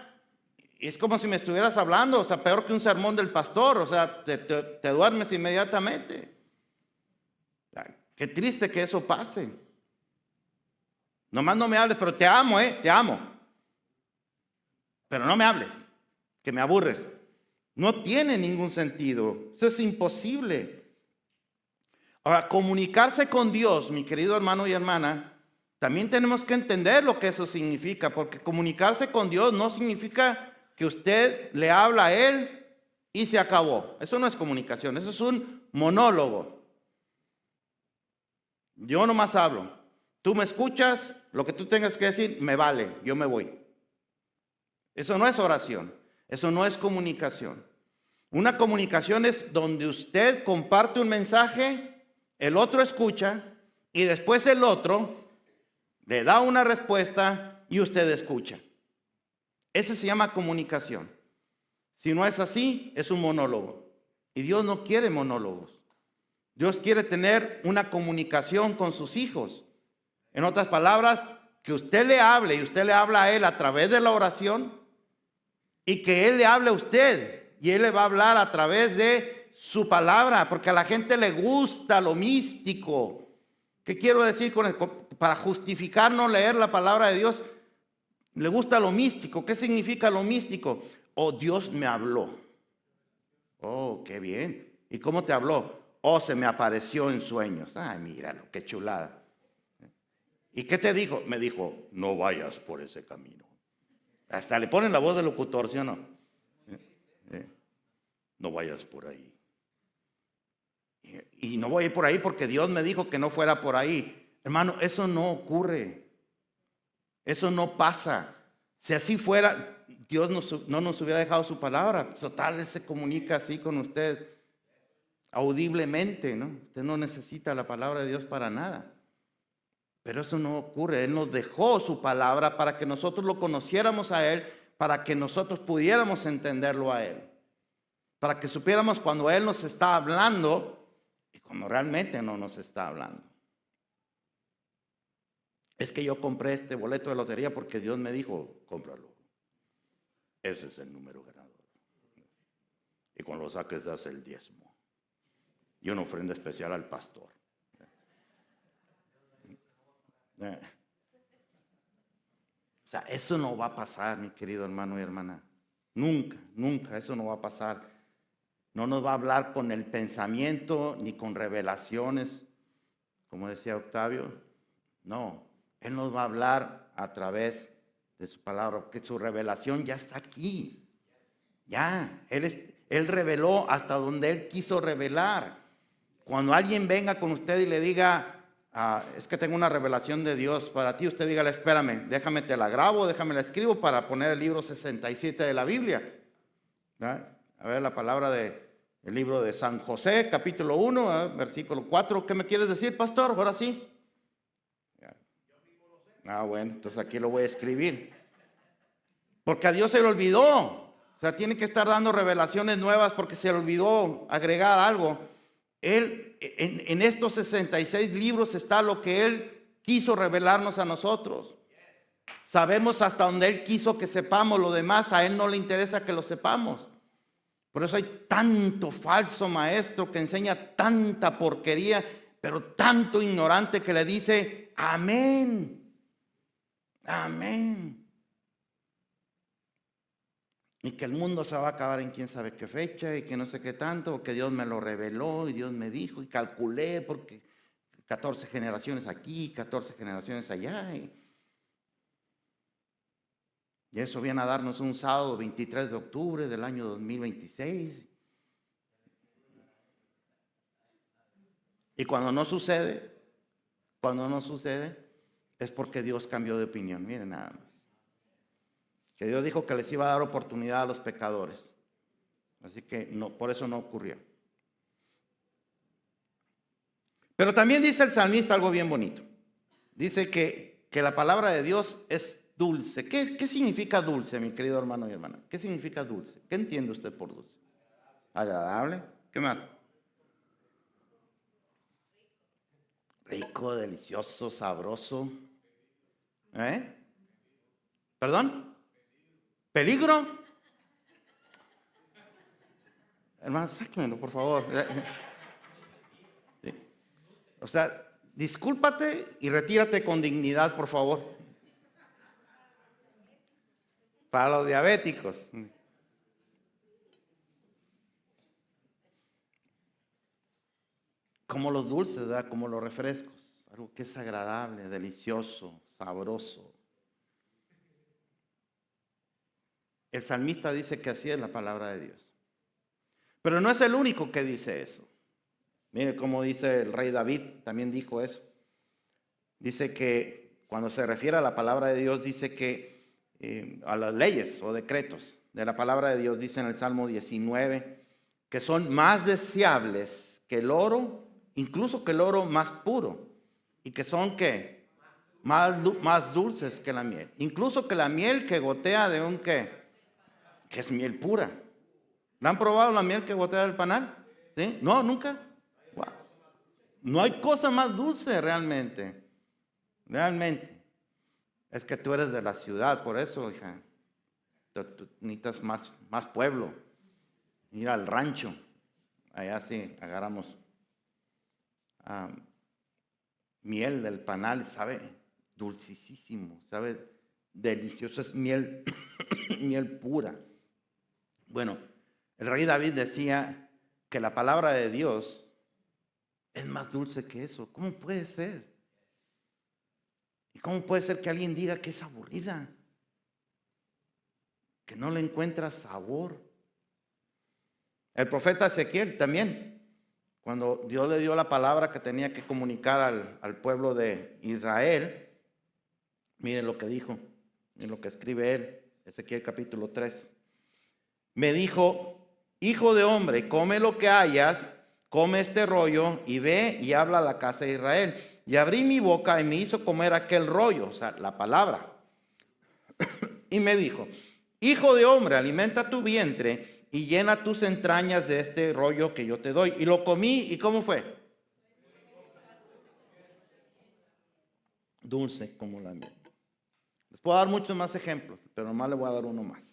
y es como si me estuvieras hablando. O sea, peor que un sermón del pastor. O sea, te duermes inmediatamente. Qué triste que eso pase. Nomás no me hables, pero te amo, te amo. Pero no me hables, que me aburres. No tiene ningún sentido. Eso es imposible. Ahora, comunicarse con Dios, mi querido hermano y hermana, también tenemos que entender lo que eso significa, porque comunicarse con Dios no significa que usted le habla a Él y se acabó. Eso no es comunicación, eso es un monólogo. Yo nomás hablo. Tú me escuchas, lo que tú tengas que decir, me vale, yo me voy. Eso no es oración, eso no es comunicación. Una comunicación es donde usted comparte un mensaje, el otro escucha y después el otro le da una respuesta y usted escucha. Ese se llama comunicación. Si no es así, es un monólogo. Y Dios no quiere monólogos. Dios quiere tener una comunicación con sus hijos. En otras palabras, que usted le hable y usted le habla a Él a través de la oración y que Él le hable a usted y Él le va a hablar a través de su palabra, porque a la gente le gusta lo místico. ¿Qué quiero decir con esto? Para justificar no leer la palabra de Dios, le gusta lo místico. ¿Qué significa lo místico? o Dios me habló. Oh, qué bien. ¿Y cómo te habló? Oh, se me apareció en sueños. Ay, míralo, qué chulada. ¿Y qué te dijo? Me dijo, no vayas por ese camino. Hasta le ponen la voz del locutor, ¿sí o no? No vayas por ahí. Y no voy a ir por ahí porque Dios me dijo que no fuera por ahí. Hermano, eso no ocurre. Eso no pasa. Si así fuera, Dios no nos hubiera dejado su palabra. Total, Él se comunica así con usted audiblemente, ¿no? Usted no necesita la palabra de Dios para nada. Pero eso no ocurre. Él nos dejó su palabra para que nosotros lo conociéramos a Él, para que nosotros pudiéramos entenderlo a Él. Para que supiéramos cuando Él nos está hablando y cuando realmente no nos está hablando. Es que yo compré este boleto de lotería porque Dios me dijo, cómpralo. Ese es el número ganador. Y cuando lo saques, das el diezmo. Y una ofrenda especial al pastor. O sea, eso no va a pasar, mi querido hermano y hermana. Nunca, nunca, eso no va a pasar. No nos va a hablar con el pensamiento ni con revelaciones, como decía Octavio. No, Él nos va a hablar a través de su palabra, porque su revelación ya está aquí. Ya, Él reveló hasta donde Él quiso revelar. Cuando alguien venga con usted y le diga, es que tengo una revelación de Dios para ti, usted dígale, espérame, déjame te la grabo, déjame la escribo para poner el libro 67 de la Biblia. ¿Verdad? A ver la palabra del libro de San José, capítulo 1, versículo 4. ¿Qué me quieres decir, pastor? Ahora sí. Bueno, entonces aquí lo voy a escribir. Porque a Dios se le olvidó. O sea, tiene que estar dando revelaciones nuevas porque se le olvidó agregar algo. Él, en estos 66 libros está lo que Él quiso revelarnos a nosotros. Sabemos hasta donde Él quiso que sepamos, lo demás a Él no le interesa que lo sepamos. Por eso hay tanto falso maestro que enseña tanta porquería, pero tanto ignorante que le dice, amén, amén. Y que el mundo se va a acabar en quién sabe qué fecha y que no sé qué tanto, o que Dios me lo reveló y Dios me dijo y calculé porque 14 generaciones aquí, 14 generaciones allá. Y eso viene a darnos un sábado 23 de octubre del año 2026. Y cuando no sucede, es porque Dios cambió de opinión. Miren nada más. Que Dios dijo que les iba a dar oportunidad a los pecadores. Así que no, por eso no ocurrió. Pero también dice el salmista algo bien bonito. Dice que la palabra de Dios es dulce. ¿Qué significa dulce, mi querido hermano y hermana? ¿Qué significa dulce? ¿Qué entiende usted por dulce? Agradable. ¿Qué más? Rico, delicioso, sabroso. ¿Perdón? ¿Peligro? Hermano, sáquenmelo, por favor. ¿Sí? O sea, discúlpate y retírate con dignidad, por favor. Para los diabéticos. Como los dulces, ¿verdad? Como los refrescos. Algo que es agradable, delicioso, sabroso. El salmista dice que así es la palabra de Dios. Pero no es el único que dice eso. Mire cómo dice el rey David, también dijo eso. Dice que cuando se refiere a la palabra de Dios, dice que a las leyes o decretos de la palabra de Dios, dice en el Salmo 19, que son más deseables que el oro, incluso que el oro más puro. Y que son, ¿qué? Más dulces que la miel. Incluso que la miel que gotea de un, ¿qué? Que es miel pura. ¿La han probado la miel que gotea del panal? ¿Sí? No, nunca. Wow. No hay cosa más dulce realmente. Realmente. Es que tú eres de la ciudad, por eso, hija. Tú necesitas más pueblo. Ir al rancho. Allá sí agarramos miel del panal, sabe dulcísimo, sabe delicioso, es miel, miel pura. Bueno, el rey David decía que la palabra de Dios es más dulce que eso. ¿Cómo puede ser? ¿Y cómo puede ser que alguien diga que es aburrida? Que no le encuentra sabor. El profeta Ezequiel también, cuando Dios le dio la palabra que tenía que comunicar al pueblo de Israel, miren lo que dijo, miren lo que escribe él, Ezequiel capítulo 3. Me dijo, hijo de hombre, come lo que hayas, come este rollo y ve y habla a la casa de Israel. Y abrí mi boca y me hizo comer aquel rollo, o sea, la palabra. Y me dijo, hijo de hombre, alimenta tu vientre y llena tus entrañas de este rollo que yo te doy. Y lo comí, ¿y cómo fue? Dulce como la miel. Les puedo dar muchos más ejemplos, pero nomás le voy a dar uno más.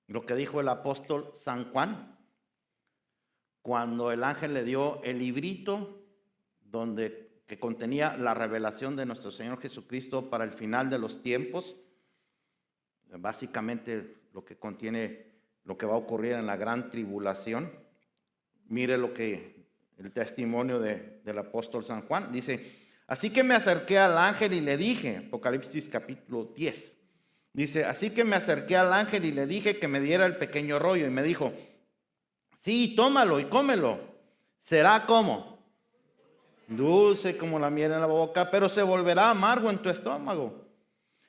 Lo que dijo el apóstol San Juan, cuando el ángel le dio el librito que contenía la revelación de nuestro Señor Jesucristo para el final de los tiempos, básicamente lo que contiene lo que va a ocurrir en la gran tribulación. Mire lo que el testimonio del apóstol San Juan dice: así que me acerqué al ángel y le dije, Apocalipsis capítulo 10, dice, así que me acerqué al ángel y le dije que me diera el pequeño rollo, y me dijo, sí, tómalo y cómelo, será como dulce como la miel en la boca, pero se volverá amargo en tu estómago.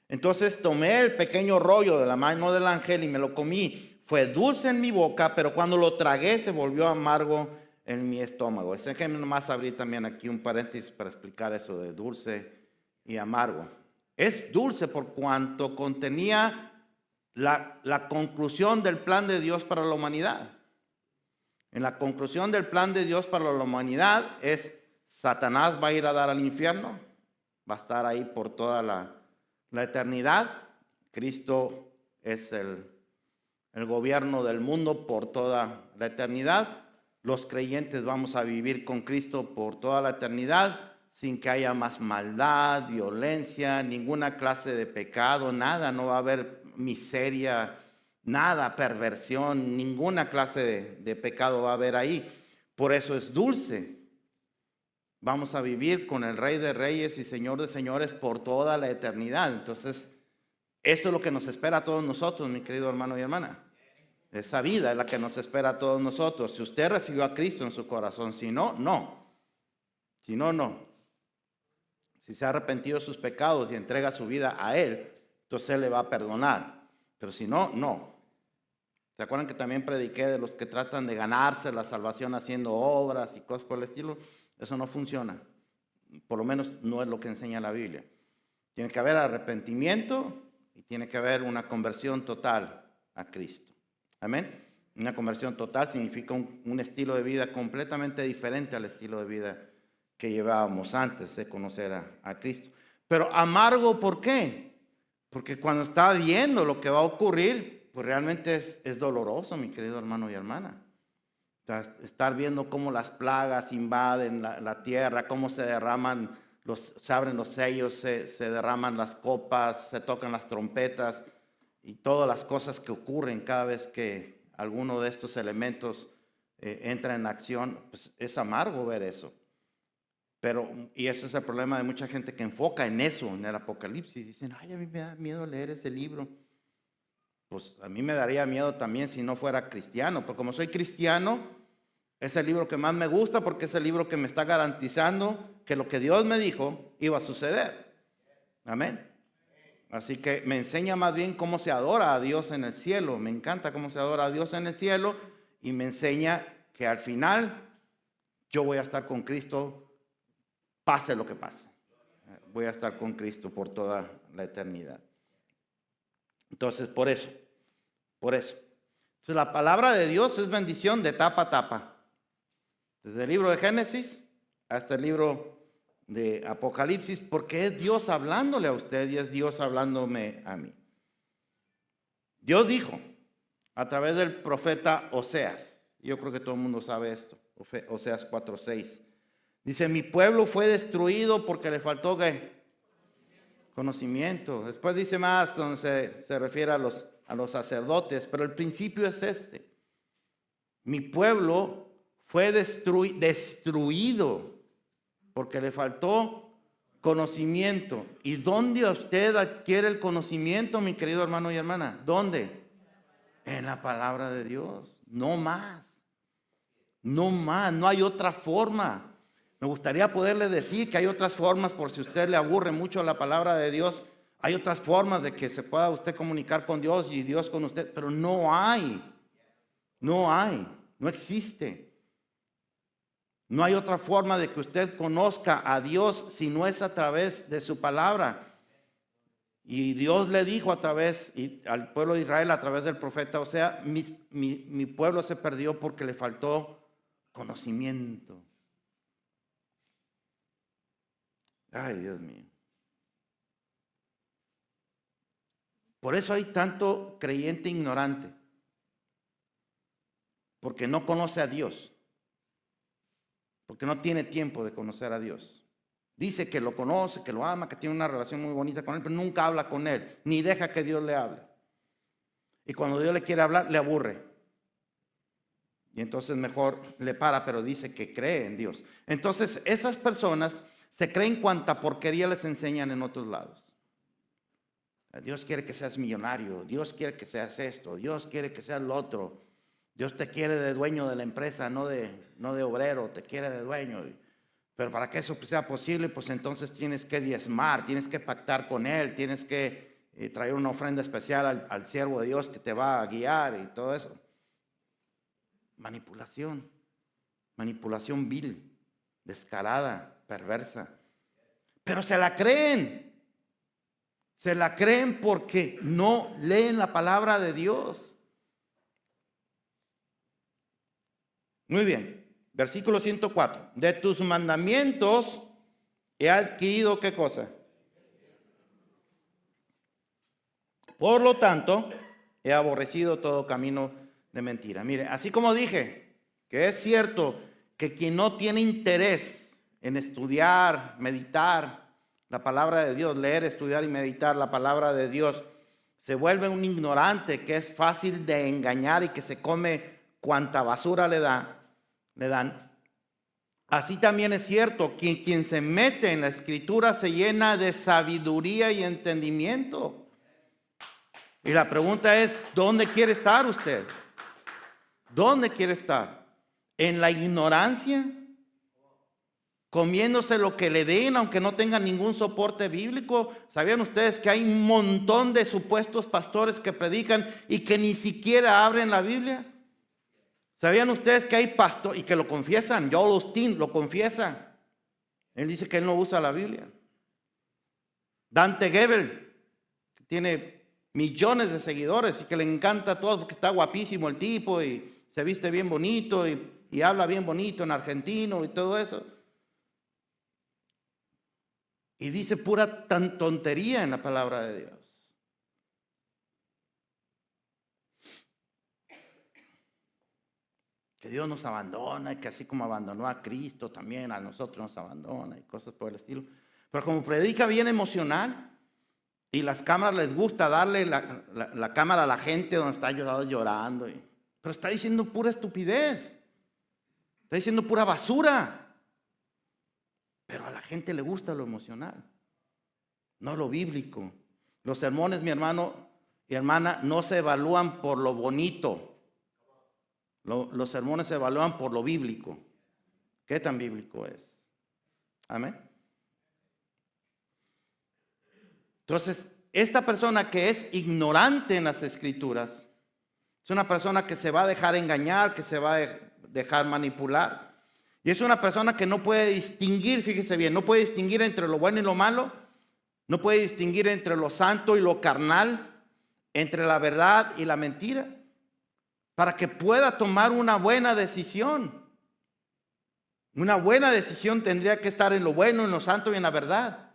Entonces tomé el pequeño rollo de la mano del ángel y me lo comí. Fue dulce en mi boca, pero cuando lo tragué se volvió amargo en mi estómago. Déjenme nomás abrir también aquí un paréntesis para explicar eso de dulce y amargo. Es dulce por cuanto contenía la conclusión del plan de Dios para la humanidad. En la conclusión del plan de Dios para la humanidad es: Satanás va a ir a dar al infierno, va a estar ahí por toda la eternidad. Cristo es el gobierno del mundo por toda la eternidad. Los creyentes vamos a vivir con Cristo por toda la eternidad, sin que haya más maldad, violencia, ninguna clase de pecado, nada, no va a haber miseria, nada, perversión, ninguna clase de pecado va a haber ahí. Por eso es dulce. Vamos a vivir con el Rey de Reyes y Señor de Señores por toda la eternidad. Entonces, eso es lo que nos espera a todos nosotros, mi querido hermano y hermana. Esa vida es la que nos espera a todos nosotros. Si usted recibió a Cristo en su corazón, si no, no. Si no, no. Si se ha arrepentido de sus pecados y entrega su vida a Él, entonces Él le va a perdonar. Pero si no, no. ¿Se acuerdan que también prediqué de los que tratan de ganarse la salvación haciendo obras y cosas por el estilo? Eso no funciona. Por lo menos no es lo que enseña la Biblia. Tiene que haber arrepentimiento y tiene que haber una conversión total a Cristo. Amén. Una conversión total significa un estilo de vida completamente diferente al estilo de vida que llevábamos antes de conocer a Cristo. Pero amargo, ¿por qué? Porque cuando está viendo lo que va a ocurrir, pues realmente es doloroso, mi querido hermano y hermana. Estar viendo cómo las plagas invaden la tierra, cómo se derraman, se abren los sellos, se derraman las copas, se tocan las trompetas y todas las cosas que ocurren cada vez que alguno de estos elementos entra en acción, pues es amargo ver eso. Y ese es el problema de mucha gente que enfoca en eso, en el Apocalipsis. Dicen, ay, a mí me da miedo leer ese libro. Pues a mí me daría miedo también si no fuera cristiano, porque como soy cristiano, es el libro que más me gusta porque es el libro que me está garantizando que lo que Dios me dijo iba a suceder. Amén. Así que me enseña más bien cómo se adora a Dios en el cielo. Me encanta cómo se adora a Dios en el cielo y me enseña que al final yo voy a estar con Cristo, pase lo que pase. Voy a estar con Cristo por toda la eternidad. Entonces, por eso. Entonces, la palabra de Dios es bendición de tapa a tapa. Desde el libro de Génesis hasta el libro de Apocalipsis, porque es Dios hablándole a usted y es Dios hablándome a mí. Dios dijo a través del profeta Oseas, yo creo que todo el mundo sabe esto, Oseas 4:6. Dice, mi pueblo fue destruido porque le faltó ¿qué? Conocimiento. Después dice más cuando se refiere a los a los sacerdotes, pero el principio es este. Mi pueblo fue destruido porque le faltó conocimiento. ¿Y dónde usted adquiere el conocimiento, mi querido hermano y hermana? ¿Dónde? En la palabra de Dios. No más. No más. No hay otra forma. Me gustaría poderle decir que hay otras formas, por si usted le aburre mucho la palabra de Dios. Hay otras formas de que se pueda usted comunicar con Dios y Dios con usted, pero no hay. No hay. No existe. No hay otra forma de que usted conozca a Dios si no es a través de su palabra. Y Dios le dijo al pueblo de Israel a través del profeta, o sea, mi pueblo se perdió porque le faltó conocimiento. Ay, Dios mío. Por eso hay tanto creyente ignorante, porque no conoce a Dios. Porque no tiene tiempo de conocer a Dios. Dice que lo conoce, que lo ama, que tiene una relación muy bonita con Él, pero nunca habla con Él, ni deja que Dios le hable. Y cuando Dios le quiere hablar, le aburre. Y entonces mejor le para, pero dice que cree en Dios. Entonces esas personas se creen cuanta porquería les enseñan en otros lados. Dios quiere que seas millonario, Dios quiere que seas esto, Dios quiere que seas lo otro. Dios te quiere de dueño de la empresa, no de obrero, te quiere de dueño. Pero para que eso sea posible, pues entonces tienes que diezmar, tienes que pactar con Él, tienes que traer una ofrenda especial al siervo de Dios que te va a guiar y todo eso. Manipulación vil, descarada, perversa. Pero se la creen porque no leen la palabra de Dios. Muy bien, versículo 104. De tus mandamientos he adquirido, ¿qué cosa? Por lo tanto, he aborrecido todo camino de mentira. Mire, así como dije, que es cierto que quien no tiene interés en estudiar, meditar la palabra de Dios, leer, estudiar y meditar la palabra de Dios, se vuelve un ignorante que es fácil de engañar y que se come cuanta basura le dan. Así también es cierto que quien se mete en la escritura se llena de sabiduría y entendimiento. Y la pregunta es, ¿dónde quiere estar usted? ¿Dónde quiere estar? ¿En la ignorancia? ¿Comiéndose lo que le den aunque no tenga ningún soporte bíblico? ¿Sabían ustedes que hay un montón de supuestos pastores que predican y que ni siquiera abren la Biblia? ¿Sabían ustedes que hay pastores y que lo confiesan? Joel Osteen lo confiesa. Él dice que él no usa la Biblia. Dante Gebel, que tiene millones de seguidores y que le encanta todo porque está guapísimo el tipo y se viste bien bonito y habla bien bonito en argentino y todo eso. Y dice pura tontería en la palabra de Dios. Que Dios nos abandona y que así como abandonó a Cristo, también a nosotros nos abandona y cosas por el estilo. Pero como predica bien emocional y las cámaras les gusta darle la cámara a la gente donde está llorando. Pero está diciendo pura estupidez. Está diciendo pura basura. Pero a la gente le gusta lo emocional, no lo bíblico. Los sermones, mi hermano y hermana, no se evalúan por lo bonito. Los sermones se evalúan por lo bíblico. ¿Qué tan bíblico es? Amén. Entonces, esta persona que es ignorante en las escrituras, es una persona que se va a dejar engañar, que se va a dejar manipular. Y es una persona que no puede distinguir, fíjese bien, no puede distinguir entre lo bueno y lo malo, no puede distinguir entre lo santo y lo carnal, entre la verdad y la mentira, para que pueda tomar una buena decisión. Una buena decisión tendría que estar en lo bueno, en lo santo y en la verdad.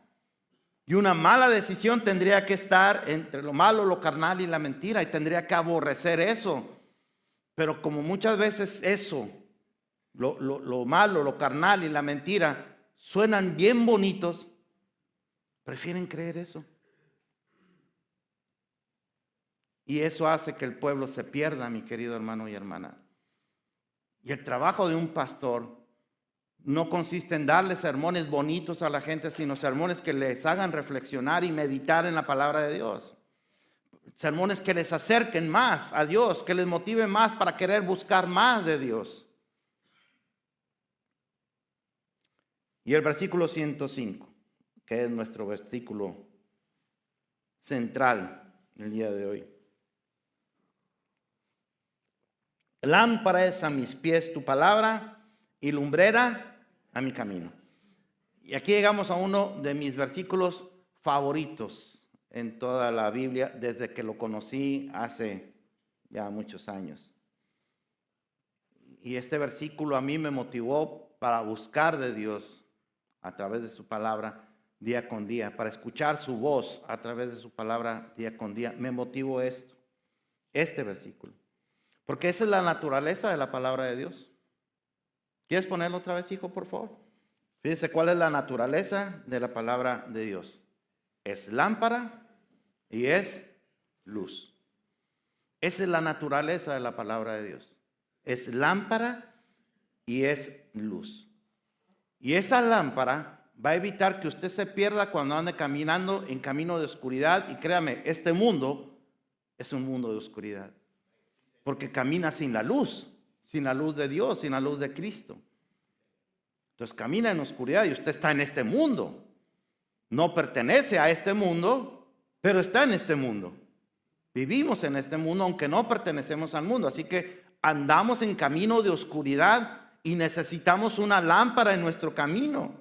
Y una mala decisión tendría que estar entre lo malo, lo carnal y la mentira, y tendría que aborrecer eso. Pero como muchas veces eso, lo malo, lo carnal y la mentira suenan bien bonitos, prefieren creer eso. Y eso hace que el pueblo se pierda, mi querido hermano y hermana. Y el trabajo de un pastor no consiste en darle sermones bonitos a la gente, sino sermones que les hagan reflexionar y meditar en la palabra de Dios. Sermones que les acerquen más a Dios, que les motiven más para querer buscar más de Dios. Y el versículo 105, que es nuestro versículo central el día de hoy. Lámpara es a mis pies tu palabra y lumbrera a mi camino. Y aquí llegamos a uno de mis versículos favoritos en toda la Biblia desde que lo conocí hace ya muchos años. Y este versículo a mí me motivó para buscar de Dios a través de su palabra día con día, para escuchar su voz a través de su palabra día con día. Me motivó este versículo. Porque esa es la naturaleza de la palabra de Dios. ¿Quieres ponerlo otra vez, hijo, por favor? Fíjese cuál es la naturaleza de la palabra de Dios. Es lámpara y es luz. Esa es la naturaleza de la palabra de Dios. Es lámpara y es luz. Y esa lámpara va a evitar que usted se pierda cuando ande caminando en camino de oscuridad. Y créame, este mundo es un mundo de oscuridad. Porque camina sin la luz de Dios, sin la luz de Cristo. Entonces camina en oscuridad y usted está en este mundo. No pertenece a este mundo, pero está en este mundo. Vivimos en este mundo, aunque no pertenecemos al mundo. Así que andamos en camino de oscuridad y necesitamos una lámpara en nuestro camino.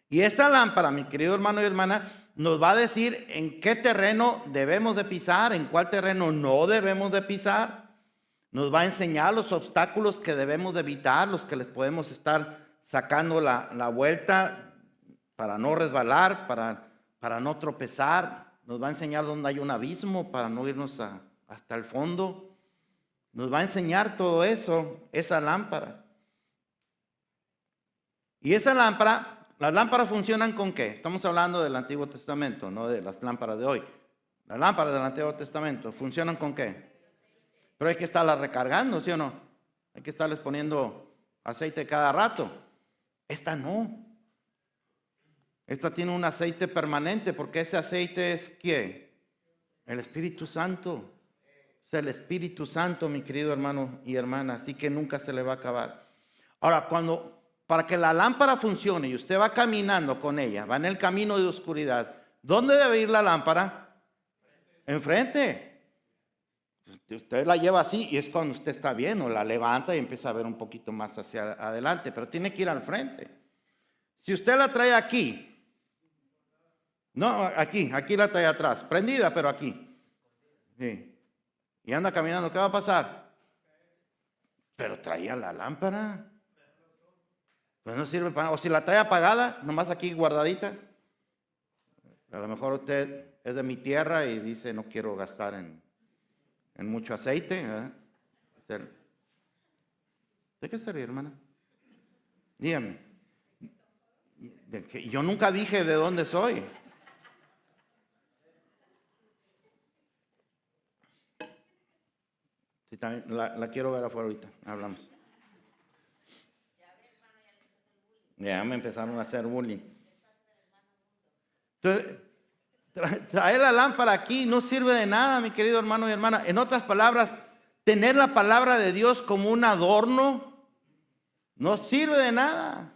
Y esa lámpara, mi querido hermano y hermana, nos va a decir en qué terreno debemos de pisar, en cuál terreno no debemos de pisar. Nos va a enseñar los obstáculos que debemos de evitar, los que les podemos estar sacando la vuelta para no resbalar, para no tropezar. Nos va a enseñar dónde hay un abismo para no irnos hasta el fondo. Nos va a enseñar todo eso, esa lámpara. Y esa lámpara... ¿Las lámparas funcionan con qué? Estamos hablando del Antiguo Testamento, no de las lámparas de hoy. Las lámparas del Antiguo Testamento, ¿funcionan con qué? Pero hay que estarlas recargando, ¿sí o no? Hay que estarles poniendo aceite cada rato. Esta no. Esta tiene un aceite permanente, porque ese aceite es ¿qué? El Espíritu Santo. Es el Espíritu Santo, mi querido hermano y hermana, así que nunca se le va a acabar. Ahora, para que la lámpara funcione y usted va caminando con ella, va en el camino de oscuridad, ¿dónde debe ir la lámpara? Enfrente. Usted la lleva así y es cuando usted está bien, o la levanta y empieza a ver un poquito más hacia adelante, pero tiene que ir al frente. Si usted la trae aquí, no, aquí la trae atrás, prendida, pero aquí. Sí. Y anda caminando, ¿qué va a pasar? Pero traía la lámpara. Pues no sirve para nada. O si la trae apagada, nomás aquí guardadita. A lo mejor usted es de mi tierra y dice, no quiero gastar en mucho aceite. ¿De qué sería, hermana? Dígame. Yo nunca dije de dónde soy. Sí, también la quiero ver afuera ahorita. Hablamos. Ya me empezaron a hacer bullying. Entonces, traer la lámpara aquí no sirve de nada, mi querido hermano y hermana. En otras palabras, tener la palabra de Dios como un adorno no sirve de nada.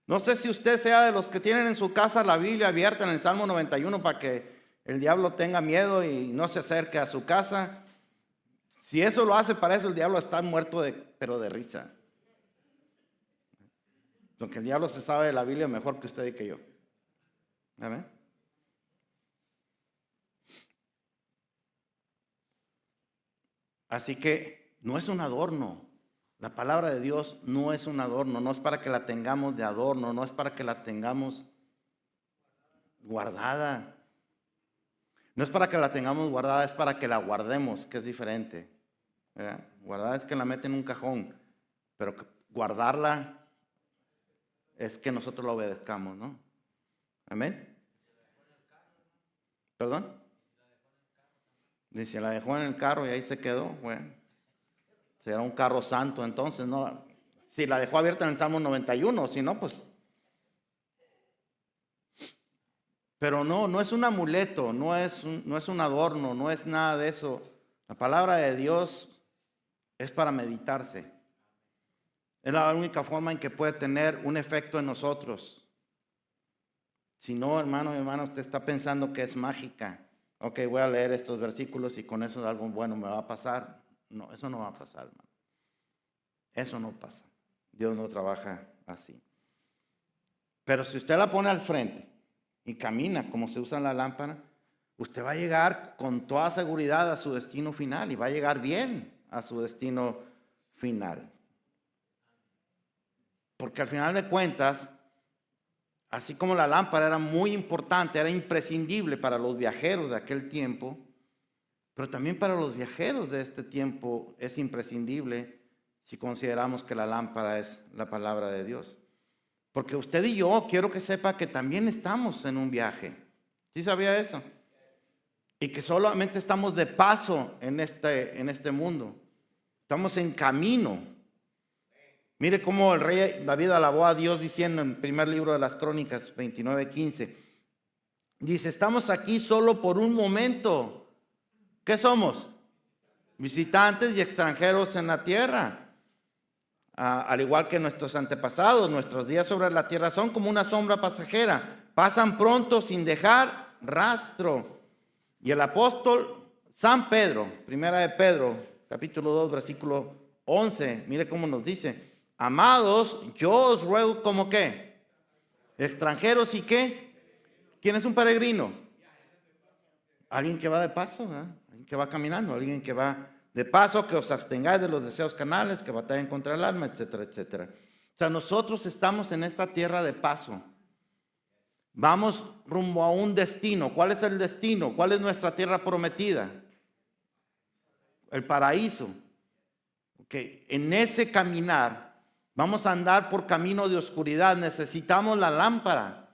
No sé si usted sea de los que tienen en su casa la Biblia abierta en el Salmo 91 para que el diablo tenga miedo y no se acerque a su casa. Si eso lo hace, para eso el diablo está muerto pero de risa. Porque el diablo se sabe de la Biblia mejor que usted y que yo. ¿Amén? Así que no es un adorno. La palabra de Dios no es un adorno. No es para que la tengamos de adorno. No es para que la tengamos guardada. No es para que la tengamos guardada. Es para que la guardemos, que es diferente. ¿Verdad? Guardada es que la mete en un cajón. Pero guardarla es que nosotros la obedezcamos, ¿no? Amén. ¿Perdón? Dice, la dejó en el carro y ahí se quedó. Bueno, será un carro santo entonces, ¿no? Si la dejó abierta en el Salmo 91, si no, pues. Pero no es un amuleto, no es un adorno, no es nada de eso. La palabra de Dios es para meditarse. Es la única forma en que puede tener un efecto en nosotros. Si no, hermano, usted está pensando que es mágica. Ok, voy a leer estos versículos y con eso algo bueno me va a pasar. No, eso no va a pasar, hermano. Eso no pasa. Dios no trabaja así. Pero si usted la pone al frente y camina como se usa la lámpara, usted va a llegar con toda seguridad a su destino final y va a llegar bien a su destino final. Porque al final de cuentas, así como la lámpara era muy importante, era imprescindible para los viajeros de aquel tiempo, pero también para los viajeros de este tiempo es imprescindible si consideramos que la lámpara es la palabra de Dios. Porque usted y yo quiero que sepa que también estamos en un viaje. ¿Sí sabía eso? Y que solamente estamos de paso en este mundo. Estamos en camino. Mire cómo el rey David alabó a Dios diciendo en el primer libro de las Crónicas 29:15. Dice, estamos aquí solo por un momento. ¿Qué somos? Visitantes y extranjeros en la tierra. Al igual que nuestros antepasados, nuestros días sobre la tierra son como una sombra pasajera. Pasan pronto sin dejar rastro. Y el apóstol San Pedro, primera de Pedro, capítulo 2, versículo 11, mire cómo nos dice. Amados, yo os ruego como qué, extranjeros y qué. ¿Quién es un peregrino? Alguien que va de paso, ¿eh? Alguien que va caminando, alguien que va de paso, que os abstengáis de los deseos carnales, que batallen contra el alma, etcétera, etcétera. O sea, nosotros estamos en esta tierra de paso. Vamos rumbo a un destino. ¿Cuál es el destino? ¿Cuál es nuestra tierra prometida? El paraíso. Okay. En ese caminar vamos a andar por camino de oscuridad. Necesitamos la lámpara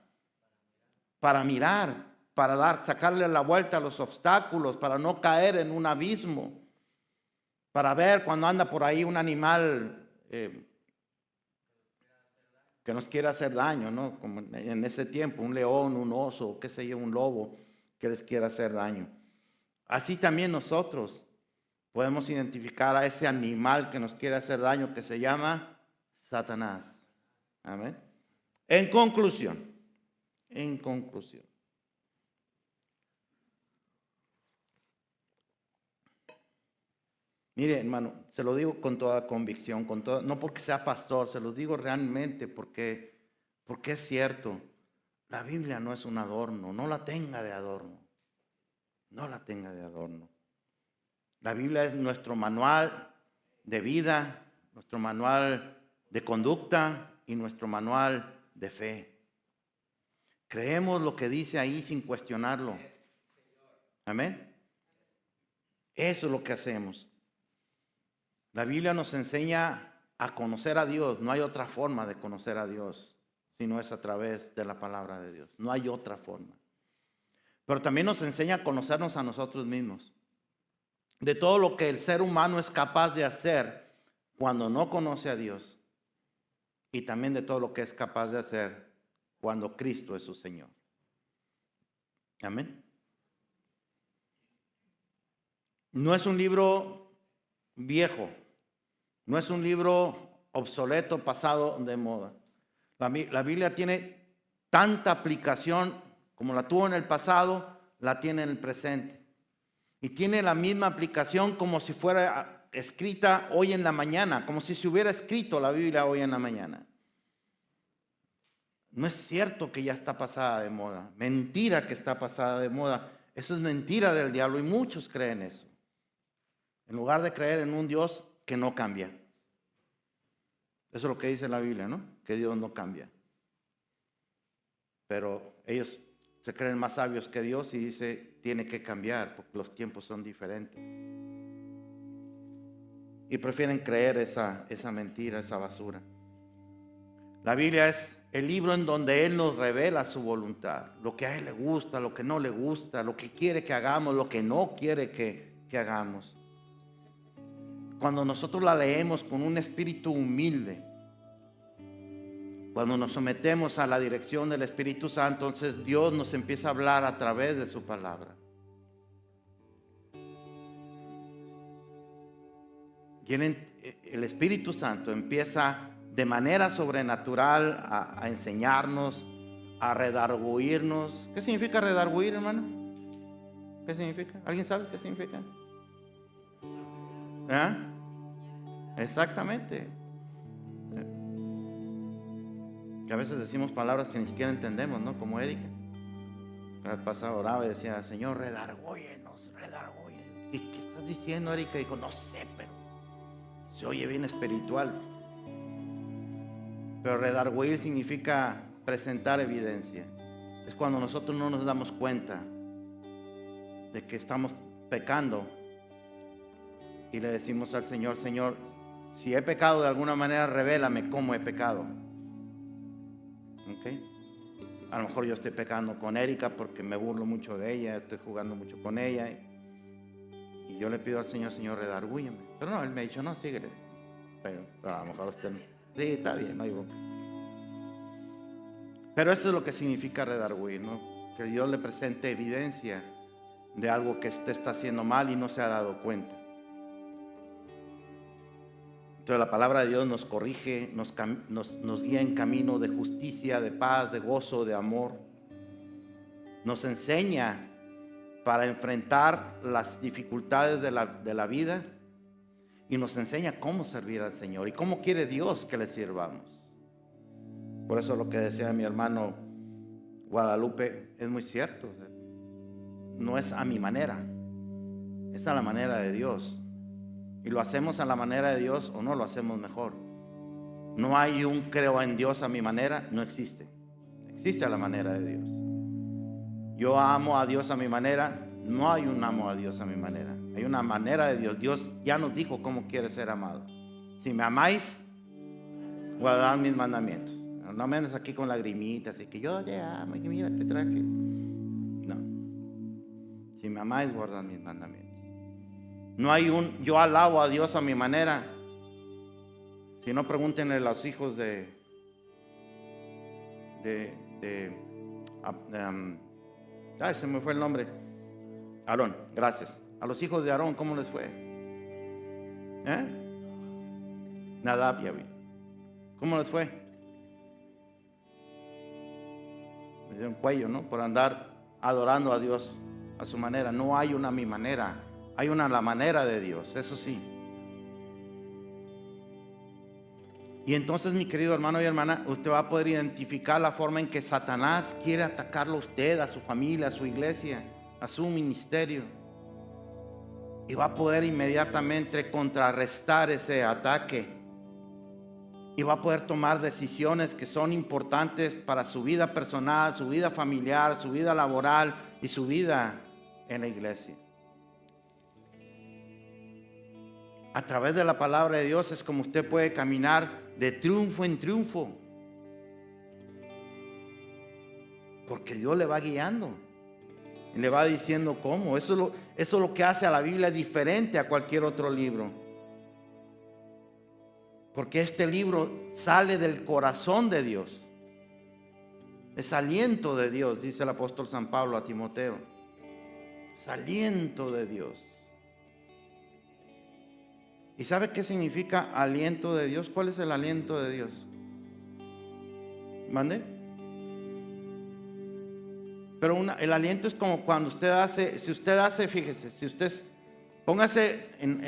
para mirar, para sacarle la vuelta a los obstáculos, para no caer en un abismo, para ver cuando anda por ahí un animal que nos quiere hacer daño, ¿no? Como en ese tiempo, un león, un oso, qué sé yo, un lobo que les quiera hacer daño. Así también nosotros podemos identificar a ese animal que nos quiere hacer daño, que se llama Satanás. Amén. En conclusión. Mire, hermano, se lo digo con toda convicción, no porque sea pastor, se lo digo realmente porque es cierto. La Biblia no es un adorno, no la tenga de adorno. No la tenga de adorno. La Biblia es nuestro manual de vida, nuestro manual de conducta y nuestro manual de fe. Creemos lo que dice ahí sin cuestionarlo. Amén. Eso es lo que hacemos. La Biblia nos enseña a conocer a Dios. No hay otra forma de conocer a Dios si no es a través de la palabra de Dios. No hay otra forma. Pero también nos enseña a conocernos a nosotros mismos. De todo lo que el ser humano es capaz de hacer cuando no conoce a Dios. Y también de todo lo que es capaz de hacer cuando Cristo es su Señor. Amén. No es un libro viejo. No es un libro obsoleto, pasado de moda. La Biblia tiene tanta aplicación como la tuvo en el pasado, la tiene en el presente. Y tiene la misma aplicación como si fuera escrita hoy en la mañana, como si se hubiera escrito la Biblia hoy en la mañana. No es cierto que ya está pasada de moda. Mentira que está pasada de moda. Eso es mentira del diablo y muchos creen eso. En lugar de creer en un Dios que no cambia. Eso es lo que dice la Biblia, ¿no? Que Dios no cambia. Pero ellos se creen más sabios que Dios y dice, tiene que cambiar porque los tiempos son diferentes. Y prefieren creer esa mentira, esa basura. La Biblia es el libro en donde Él nos revela su voluntad, lo que a Él le gusta, lo que no le gusta, lo que quiere que hagamos, lo que no quiere que hagamos. Cuando nosotros la leemos con un espíritu humilde, cuando nos sometemos a la dirección del Espíritu Santo, entonces Dios nos empieza a hablar a través de su palabra. Y el Espíritu Santo empieza de manera sobrenatural a enseñarnos, a redarguirnos. ¿Qué significa redarguir, hermano? ¿Qué significa? ¿Alguien sabe qué significa? ¿Ah? Exactamente. Que a veces decimos palabras que ni siquiera entendemos, ¿no? Como Erika. La pasada oraba y decía, Señor, redargúyenos, redargúyenos. ¿Qué estás diciendo, Erika? Dijo, no sé, pero se oye bien espiritual. Pero redarguir significa presentar evidencia. Es cuando nosotros no nos damos cuenta de que estamos pecando y le decimos al Señor, Señor, si he pecado de alguna manera, revélame cómo he pecado. ¿Okay? A lo mejor yo estoy pecando con Erika porque me burlo mucho de ella, estoy jugando mucho con ella y yo le pido al Señor, Señor, redargúyeme. Pero no, Él me ha dicho, no, síguele. Pero a lo mejor usted, sí, está bien, no hay bronca. Pero eso es lo que significa redarguir, ¿no? Que Dios le presente evidencia de algo que usted está haciendo mal y no se ha dado cuenta. Entonces la palabra de Dios nos corrige, nos guía en camino de justicia, de paz, de gozo, de amor. Nos enseña para enfrentar las dificultades de la vida y nos enseña cómo servir al Señor y cómo quiere Dios que le sirvamos. Por eso lo que decía mi hermano Guadalupe es muy cierto. No es a mi manera, es a la manera de Dios. Y lo hacemos a la manera de Dios o no lo hacemos mejor. No hay un creo en Dios a mi manera, no existe. Existe a la manera de Dios. Yo amo a Dios a mi manera, no hay un amo a Dios a mi manera. Hay una manera de Dios. Dios ya nos dijo cómo quiere ser amado. Si me amáis, guardad mis mandamientos. No me andes aquí con lagrimitas y que yo te amo y que mira te traje. No. Si me amáis, guardad mis mandamientos. No hay un yo alabo a Dios a mi manera. Si no, pregúntenle a los hijos se me fue el nombre. Aarón, gracias. A los hijos de Aarón, ¿cómo les fue? Nadab y Abiú. ¿Cómo les fue? Les dieron cuello, ¿no? Por andar adorando a Dios a su manera. No hay una a mi manera. Hay una a la manera de Dios, eso sí. Y entonces, mi querido hermano y hermana, usted va a poder identificar la forma en que Satanás quiere atacarlo a usted, a su familia, a su iglesia, a su ministerio. Y va a poder inmediatamente contrarrestar ese ataque. Y va a poder tomar decisiones que son importantes para su vida personal, su vida familiar, su vida laboral y su vida en la iglesia. A través de la palabra de Dios es como usted puede caminar de triunfo en triunfo. Porque Dios le va guiando. Y le va diciendo cómo. Eso es lo que hace a la Biblia diferente a cualquier otro libro. Porque este libro sale del corazón de Dios. Es aliento de Dios, dice el apóstol San Pablo a Timoteo. Es aliento de Dios. ¿Y sabe qué significa aliento de Dios? ¿Cuál es el aliento de Dios? ¿Mande? Pero el aliento es como cuando usted hace, fíjese, si usted, póngase en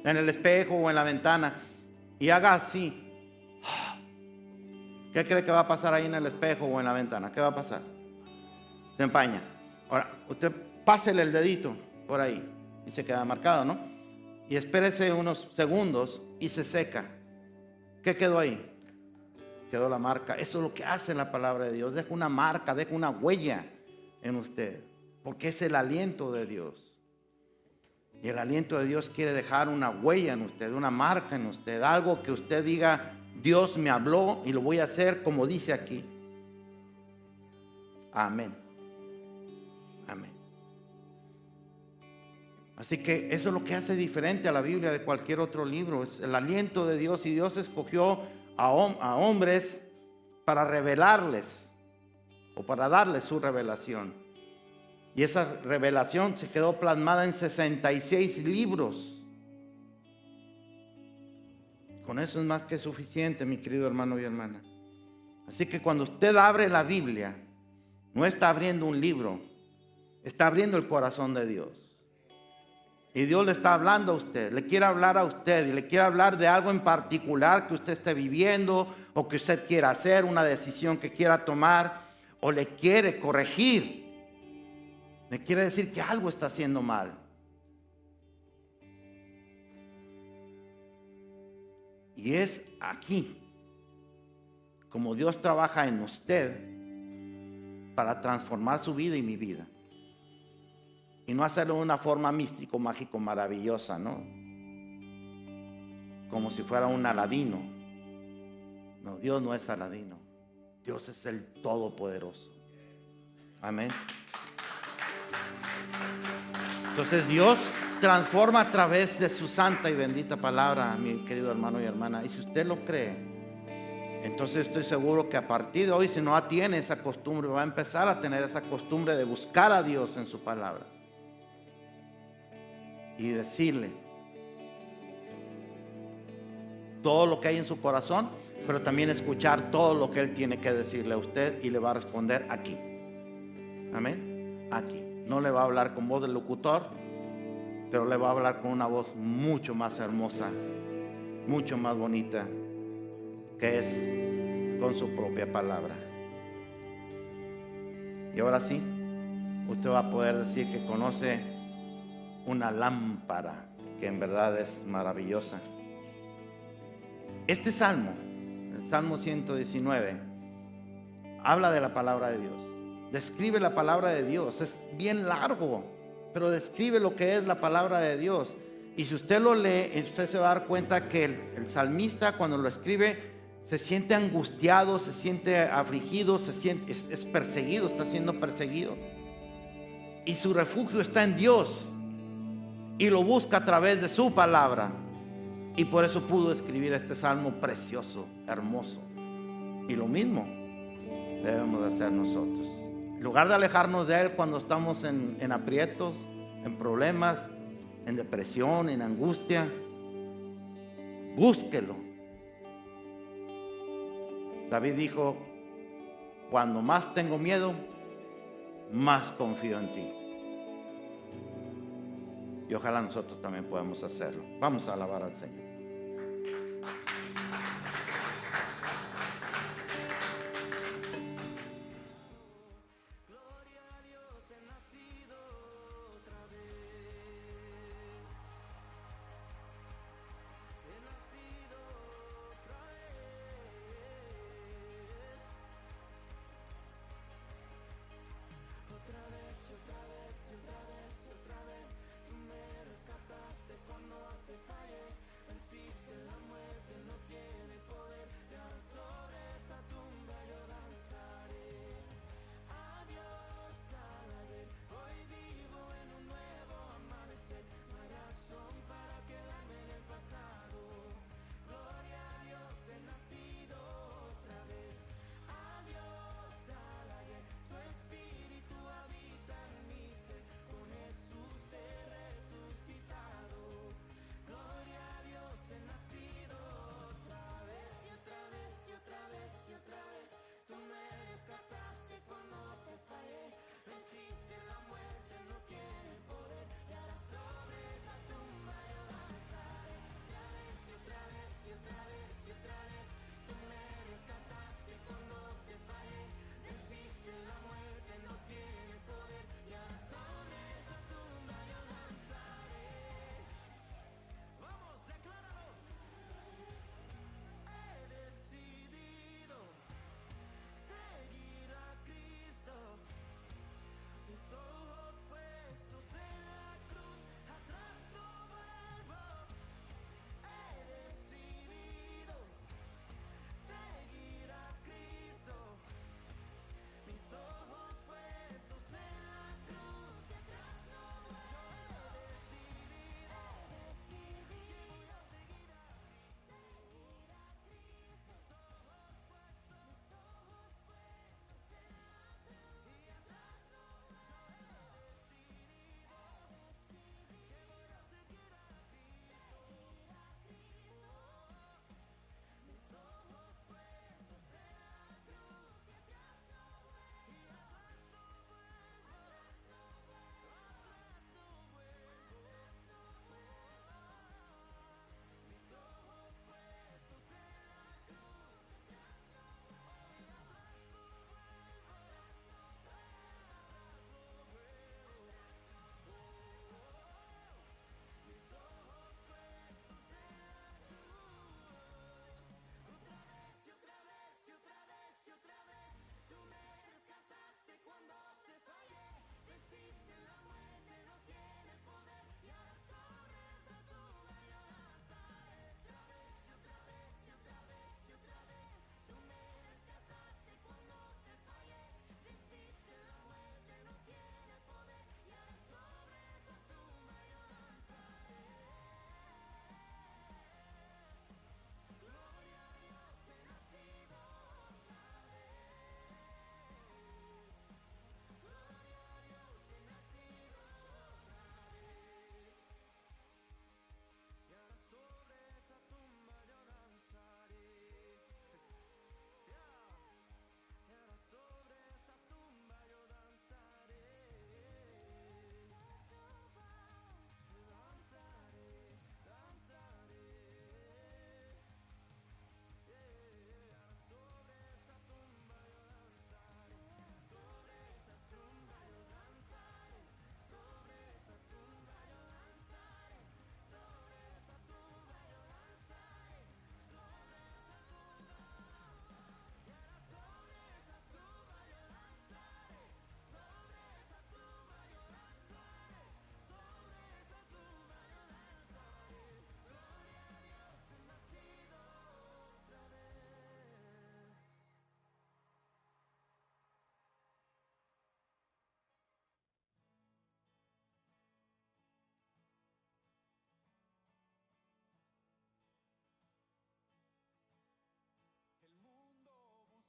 el espejo o en la ventana y haga así. ¿Qué cree que va a pasar ahí en el espejo o en la ventana? ¿Qué va a pasar? Se empaña. Ahora, usted pásele el dedito por ahí. Y se queda marcado, ¿no? Y espérese unos segundos y se seca. ¿Qué quedó ahí? Quedó la marca. Eso es lo que hace la palabra de Dios. Deja una marca, deja una huella en usted. Porque es el aliento de Dios. Y el aliento de Dios quiere dejar una huella en usted, una marca en usted. Algo que usted diga, Dios me habló y lo voy a hacer como dice aquí. Amén. Amén. Así que eso es lo que hace diferente a la Biblia de cualquier otro libro. Es el aliento de Dios, y Dios escogió a hombres para revelarles o para darles su revelación. Y esa revelación se quedó plasmada en 66 libros. Con eso es más que suficiente, mi querido hermano y hermana. Así que cuando usted abre la Biblia, no está abriendo un libro, está abriendo el corazón de Dios. Y Dios le está hablando a usted, le quiere hablar a usted y le quiere hablar de algo en particular que usted esté viviendo o que usted quiera hacer, una decisión que quiera tomar, o le quiere corregir. Le quiere decir que algo está haciendo mal. Y es aquí como Dios trabaja en usted para transformar su vida y mi vida. Y no hacerlo de una forma místico, mágico, maravillosa, ¿no? Como si fuera un Aladino. No, Dios no es Aladino. Dios es el Todopoderoso. Amén. Entonces Dios transforma a través de su santa y bendita palabra, mi querido hermano y hermana. Y si usted lo cree, entonces estoy seguro que a partir de hoy, si no tiene esa costumbre, va a empezar a tener esa costumbre de buscar a Dios en su palabra. Y decirle todo lo que hay en su corazón, pero también escuchar todo lo que Él tiene que decirle a usted, y le va a responder aquí. Amén. Aquí. No le va a hablar con voz de locutor, pero le va a hablar con una voz mucho más hermosa, mucho más bonita, que es con su propia palabra. Y ahora sí, usted va a poder decir que conoce una lámpara que en verdad es maravillosa. Este salmo, el Salmo 119, habla de la palabra de Dios, describe la palabra de Dios. Es bien largo, pero describe lo que es la palabra de Dios. Y si usted lo lee, usted se va a dar cuenta que el salmista, cuando lo escribe, se siente angustiado, se siente afligido, es perseguido, está siendo perseguido. Y su refugio está en Dios, y lo busca a través de su palabra. Y por eso pudo escribir este salmo precioso, hermoso. Y lo mismo debemos de hacer nosotros. En lugar de alejarnos de Él cuando estamos en aprietos, en problemas, en depresión, en angustia, búsquelo. David dijo: cuando más tengo miedo, más confío en ti. Y ojalá nosotros también podamos hacerlo. Vamos a alabar al Señor.